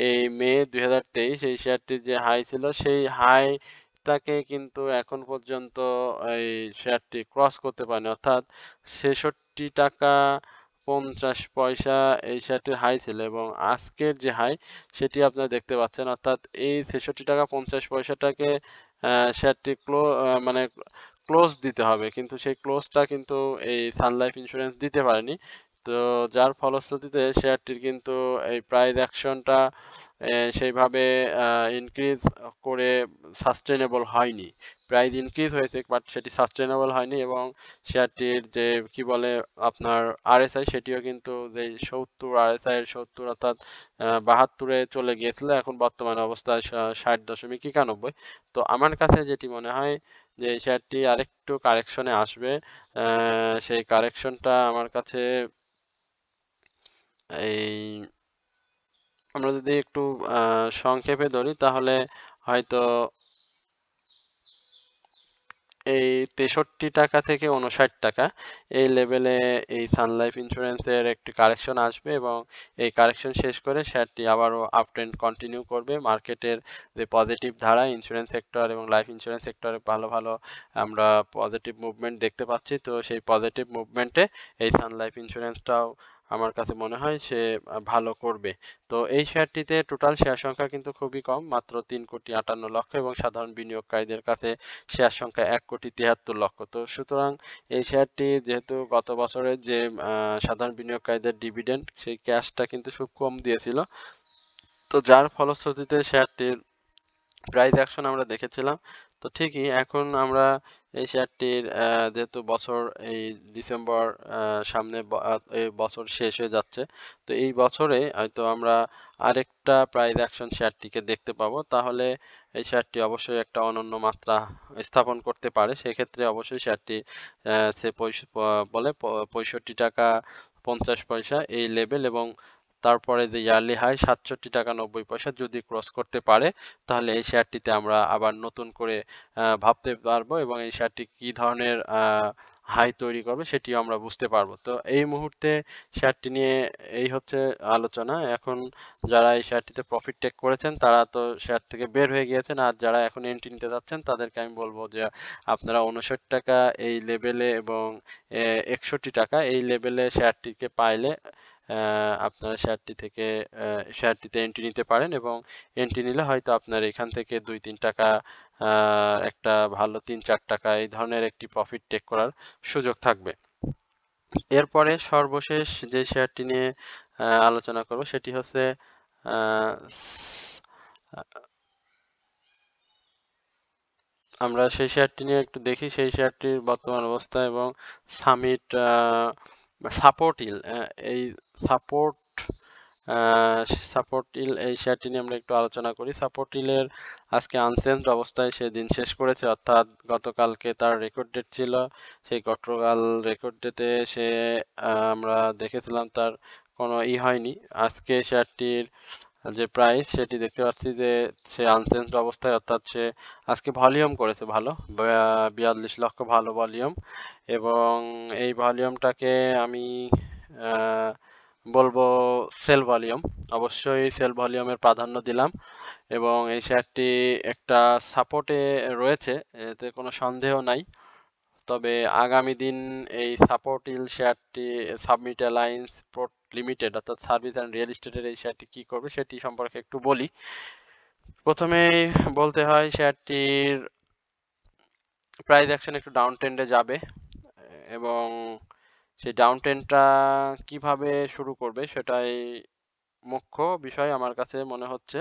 এই মে 2023 এই শেয়ারটির যে হাই ছিল, সেই হাইটাকে কিন্তু এখন পর্যন্ত এই শেয়ারটি ক্রস করতে পারেনি, অর্থাৎ 66 টাকা 50 পয়সা এই শেয়ারটির হাই ছিল, এবং আজকের যে হাই সেটি আপনারা দেখতে পাচ্ছেন, অর্থাৎ এই 66 টাকা 50 পয়সাটাকে শেয়ারটি মানে ক্লোজ দিতে হবে, কিন্তু সেই ক্লোজটা কিন্তু এই সান লাইফ ইন্স্যুরেন্স দিতে পারেনি। তো যার ফলশ্রুতিতে শেয়ারটির কিন্তু এই প্রাইস অ্যাকশনটা সেইভাবে ইনক্রিজ করে সাস্টেনেবল হয়নি। প্রাইস ইনক্রিজ হয়েছে বাট সেটি সাস্টেনেবল হয়নি, এবং শেয়ারটির যে কি বলে আপনার আরএসআই সেটিও কিন্তু যে 70 আরএসআই এর 70 অর্থাৎ 72-এ চলে গিয়েছিল, এখন বর্তমান অবস্থায় 60.91। তো আমার কাছে যেটি মনে হয় যে এই শেয়ারটি আরেকটু কারেকশনে আসবে, সেই কারেকশনটা আমার কাছে এই আমরা যদি একটু সংক্ষেপে ধরি, তাহলে হয়তো এই 63 টাকা থেকে 59 টাকা এই লেভেলে এই সান লাইফ ইন্স্যুরেন্সের একটি কারেকশন আসবে, এবং এই কারেকশন শেষ করে শেয়ারটি আবারও আপ ট্রেন্ড কন্টিনিউ করবে। মার্কেটের যে পজিটিভ ধারা ইন্স্যুরেন্স সেক্টর এবং লাইফ ইন্স্যুরেন্স সেক্টরে ভালো ভালো আমরা পজিটিভ মুভমেন্ট দেখতে পাচ্ছি, তো সেই পজিটিভ মুভমেন্টে এই সান লাইফ ইন্স্যুরেন্সটাও আমার কাছে মনে হয় সে ভালো করবে। তো এই শেয়ারটিতে টোটাল শেয়ার সংখ্যা কিন্তু খুবই কম, মাত্র 3,58,00,000, এবং সাধারণ বিনিয়োগকারীদের কাছে শেয়ার সংখ্যা 1,73,00,000। তো সুতরাং এই শেয়ারটি যেহেতু গত বছরের যে সাধারণ বিনিয়োগকারীদের ডিভিডেন্ড সেই ক্যাশটা কিন্তু খুব কম দিয়েছিল, তো যার ফলশ্রুতিতে শেয়ারটির প্রাইস অ্যাকশন আমরা দেখেছিলাম। তো ঠিকই এখন আমরা এই শেয়ারটির যেহেতু বছর এই ডিসেম্বর সামনে এই বছর শেষ হয়ে যাচ্ছে। তো এই বছরে হয়তো আমরা আরেকটা প্রাইস অ্যাকশন শেয়ারটিকে দেখতে পাবো। তাহলে এই শেয়ারটি অবশ্যই একটা অনন্য মাত্রা স্থাপন করতে পারে। সেক্ষেত্রে অবশ্যই শেয়ারটি সে বলে ৳৬৫.৫০ এই লেভেল এবং তারপরে যে ইয়ারলি হাই ৳৬৭.৯০ যদি ক্রস করতে পারে তাহলে এই শেয়ারটিতে আমরা আবার নতুন করে ভাবতে পারবো এবং এই শেয়ারটি কি ধরনের হাই তৈরি করবে সেটিও আমরা বুঝতে পারবো। তো এই মুহূর্তে শেয়ারটি নিয়ে এই হচ্ছে আলোচনা। এখন যারা এই শেয়ারটিতে প্রফিট টেক করেছেন তারা তো শেয়ার থেকে বের হয়ে গিয়েছেন। আর যারা এখন এন্ট্রি নিতে যাচ্ছেন তাদেরকে আমি বলবো যে আপনারা ৳৫৯ এই লেভেলে এবং ৳৬১ এই লেভেলে শেয়ারটিকে পাইলে আপনারা শেয়ারটিতে এন্ট্রি নিতে পারেন এবং এন্ট্রি নিলে হয়তো আপনার এখান থেকে ২-৩ টাকা একটা ভালো ৳৩-৪ এই ধরনের একটি প্রফিট টেক করার সুযোগ থাকবে। এরপরে সর্বশেষ যে শেয়ারটি নিয়ে আলোচনা করব সেটি হচ্ছে আমরা সেই শেয়ারটি নিয়ে একটু দেখি সেই শেয়ারটির বর্তমান অবস্থা এবং সামিট সাপোর্ট হিল এই সাপোর্ট সাপোর্ট হিল এই শেয়ারটি নিয়ে আমরা একটু আলোচনা করি। সাপোর্ট হিলের আজকে আনচেঞ্জড অবস্থায় সে দিন শেষ করেছে, অর্থাৎ গতকালকে তার রেকর্ড ডেট ছিল। সেই গতকাল রেকর্ড ডেটে সে আমরা দেখেছিলাম তার কোনো হয়নি। আজকে শেয়ারটির যে প্রাইস সেটি দেখতে পাচ্ছি যে সে আনচেঞ্জড অবস্থায়, অর্থাৎ সে আজকে ভলিউম করেছে ভালো ৪২ লক্ষ ভালো ভলিউম এবং এই ভলিউমটাকে আমি বলবো সেল ভলিউম। অবশ্যই সেল ভলিউমের প্রাধান্য দিলাম এবং এই শেয়ারটি একটা সাপোর্টে রয়েছে, এতে কোনো সন্দেহ নাই। তবে আগামী দিন এই সাপোর্ট হিল শেয়ারটি সাবমিট অ্যালায়েন্স পোর্ট লিমিটেড অর্থাৎ সার্ভিস অ্যান্ড রিয়েল এস্টেটের এই শেয়ারটি কি করবে সেটি সম্পর্কে একটু বলি। প্রথমেই বলতে হয় শেয়ারটির প্রাইস অ্যাকশন একটু ডাউন ট্রেন্ডে যাবে এবং সেই ডাউন ট্রেন্ডটা কিভাবে শুরু করবে সেটাই মুখ্য বিষয় আমার কাছে মনে হচ্ছে।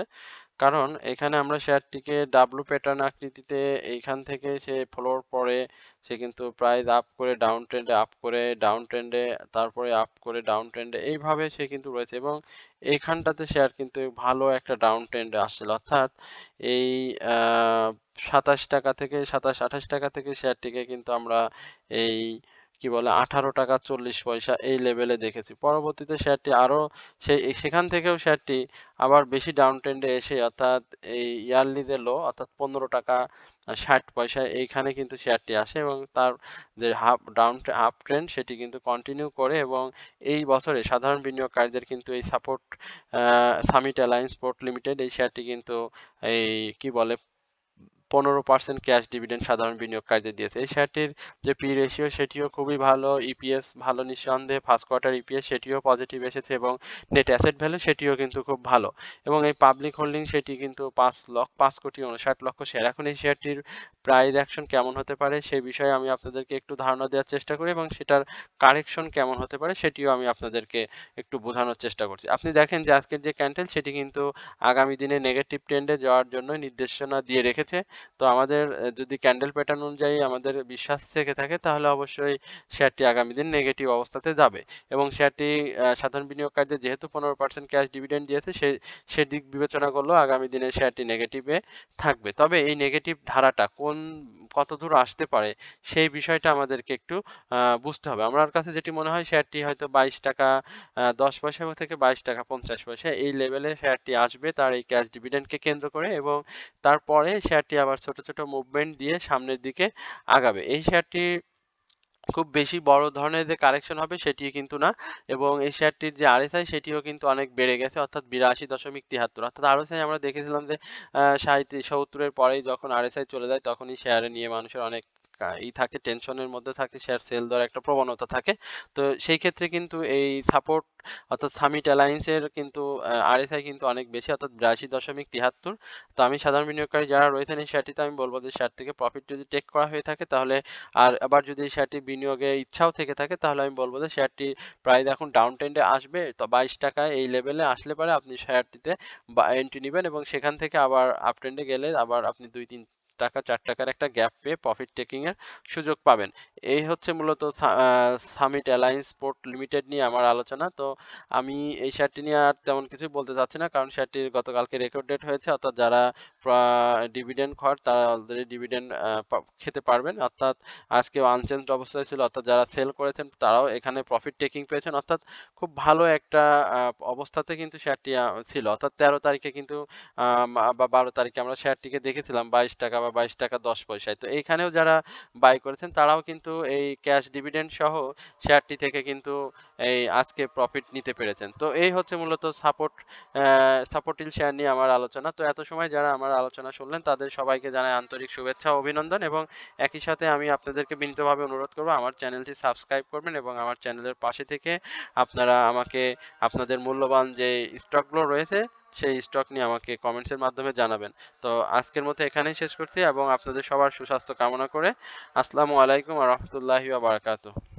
কারণ এখানে আমরা শেয়ারটিকে ডাব্লু প্যাটার্ন আকৃতিতে এইখান থেকে সে ফ্লোর পরে সে কিন্তু প্রাইস আপ করে ডাউন ট্রেন্ডে আপ করে ডাউন ট্রেন্ডে তারপরে আপ করে ডাউন ট্রেন্ডে এইভাবে সে কিন্তু রয়েছে এবং এইখানটাতে শেয়ার কিন্তু ভালো একটা ডাউন ট্রেন্ডে আসছিল, অর্থাৎ এই ২৭ টাকা থেকে ২৭-২৮ টাকা থেকে শেয়ারটিকে কিন্তু আমরা এই কি বলে ১৮.৪০ এই লেভেলে দেখেছি। পরবর্তীতে শেয়ারটি আরো সেখান থেকেও শেয়ারটি আবার বেশি ডাউন ট্রেন্ডে এসে অর্থাৎ এই ইয়ারলি যে লো অর্থাৎ ৳১৫.৬০ এইখানে কিন্তু শেয়ারটি আসে এবং তার যে হাফ ট্রেন্ড সেটি কিন্তু কন্টিনিউ করে এবং এই বছরে সাধারণ বিনিয়োগকারীদের কিন্তু এই সামিট অ্যালায়েন্স পোর্ট লিমিটেড এই শেয়ারটি কিন্তু এই কি বলে 15% ক্যাশ ডিভিডেন্ড সাধারণ বিনিয়োগকারীদের দিয়েছে। এই শেয়ারটির যে পি রেশিও সেটিও খুবই ভালো, ইপিএস ভালো নিঃসন্দেহে, ফার্স্ট কোয়ার্টার ইপিএস সেটিও পজিটিভ এসেছে এবং নেট অ্যাসেট ভ্যালু সেটিও কিন্তু খুব ভালো এবং এই পাবলিক হোল্ডিং সেটি কিন্তু ৫,৫,৫,৫,০০,০০০ শেয়ার। এখন এই শেয়ারটির প্রাইস অ্যাকশন কেমন হতে পারে সেই বিষয়ে আমি আপনাদেরকে একটু ধারণা দেওয়ার চেষ্টা করি এবং সেটার কারেকশন কেমন হতে পারে সেটিও আমি আপনাদেরকে একটু বোঝানোর চেষ্টা করছি। আপনি দেখেন যে আজকের যে ক্যান্ডেল সেটি কিন্তু আগামী দিনে নেগেটিভ ট্রেন্ডে যাওয়ার জন্য নির্দেশনা দিয়ে রেখেছে। তো আমাদের যদি ক্যান্ডেল প্যাটার্ন অনুযায়ী আমাদের বিশ্বাস থেকে থাকে তাহলে অবশ্যই শেয়ারটি আগামী দিন নেগেটিভ অবস্থাতে যাবে এবং শেয়ারটি সাধারণ বিনিয়োগকারীদের যেহেতু 15% ক্যাশ ডিভিডেন্ড দিয়েছে সেদিক বিবেচনা করলেও আগামী দিনে শেয়ারটি নেগেটিভে থাকবে। তবে এই নেগেটিভ ধারাটা কতদূর আসতে পারে সেই বিষয়টা আমাদেরকে একটু বুঝতে হবে। আমার কাছে যেটি মনে হয় শেয়ারটি হয়তো ৳২২.১০ থেকে ৳২২.৫০ এই লেভেলে শেয়ারটি আসবে তার এই ক্যাশ ডিভিডেন্ডকে কেন্দ্র করে এবং তারপরে শেয়ারটি আবার ছোট ছোট মুভমেন্ট দিয়ে সামনের দিকে আগাবে। এই শেয়ারটি খুব বেশি বড় ধরনের যে কারেকশন হবে সেটি কিন্তু না এবং এই শেয়ারটির যে আরএসআই সেটিও কিন্তু অনেক বেড়ে গেছে, অর্থাৎ ৮২.৭৩ অর্থাৎ আরএসআই আমরা দেখেছিলাম যে ৭০ এর পরেই যখন আরএসআই চলে যায় তখনই শেয়ারে নিয়ে মানুষের অনেক থাকে, টেনশনের মধ্যে থাকে, শেয়ার সেল দেওয়ার একটা প্রবণতা থাকে। তো সেই ক্ষেত্রে কিন্তু এই সাপোর্ট অর্থাৎ সামিট অ্যালায়েন্সের কিন্তু আরএসআই কিন্তু অনেক বেশি, অর্থাৎ ৮২.৭৩। তো আমি সাধারণ বিনিয়োগকারী যারা রয়েছেন এই শেয়ারটিতে আমি বলব যে শেয়ার থেকে প্রফিট যদি টেক করা হয়ে থাকে তাহলে, আর আবার যদি এই শেয়ারটি বিনিয়োগের ইচ্ছাও থেকে থাকে তাহলে আমি বলব যে শেয়ারটি প্রায় এখন ডাউন ট্রেন্ডে আসবে, তো 22 টাকায় এই লেভেলে আসলে পরে আপনি শেয়ারটিতে এন্ট্রি নিবেন এবং সেখান থেকে আবার আপ ট্রেন্ডে গেলে আবার আপনি ২-৩ টাকা ৪ টাকার একটা গ্যাপ পেয়ে প্রফিট টেকিং এর সুযোগ পাবেন। এই হচ্ছে মূলত সামিট অ্যালায়েন্স পোর্ট লিমিটেড নিয়ে আমার আলোচনা। তো আমি এই শেয়ারটি নিয়ে আর তেমন কিছুই বলতে চাচ্ছি না, কারণ শেয়ারটির গতকালকে রেকর্ড ডেট হয়েছে, অর্থাৎ যারা ডিভিডেন্ড খোয়ার তারা অলরেডি ডিভিডেন্ড খেতে পারবেন, অর্থাৎ আজকে আনচেঞ্জড অবস্থায় ছিল, অর্থাৎ যারা সেল করেছেন তারাও এখানে প্রফিট টেকিং পেয়েছেন, অর্থাৎ খুব ভালো একটা অবস্থাতে কিন্তু শেয়ারটি ছিল, অর্থাৎ 13 তারিখে কিন্তু বা 12 তারিখে আমরা শেয়ারটিকে দেখেছিলাম 22 টাকা বা 22 টাকা 10 পয়সায়। তো এইখানেও যারা বাই করেছেন তারাও কিন্তু এই ক্যাশ ডিভিডেন্ড সহ শেয়ারটি থেকে কিন্তু এই আজকে প্রফিট নিতে পেরেছেন। তো এই হচ্ছে মূলত সাপোর্টিল শেয়ার নিয়ে আমার আলোচনা। তো এত সময় যারা আমার আলোচনা শুনলেন তাদের সবাইকে জানাই আন্তরিক শুভেচ্ছা ও অভিনন্দন, এবং একই সাথে আমি আপনাদেরকে বিনীতভাবে অনুরোধ করব আমার চ্যানেলটি সাবস্ক্রাইব করবেন এবং আমার চ্যানেলের পাশে থেকে আপনারা আমাকে আপনাদের মূল্যবান যে স্টকগুলো রয়েছে সেই স্টক নিয়ে আমাকে কমেন্টসের মাধ্যমে জানাবেন। তো আজকের মতো এখানেই শেষ করছি এবং আপনাদের সবার সুস্বাস্থ্য কামনা করে আসসালামু আলাইকুম ওয়া রাহমাতুল্লাহি ওয়া বারাকাতুহু।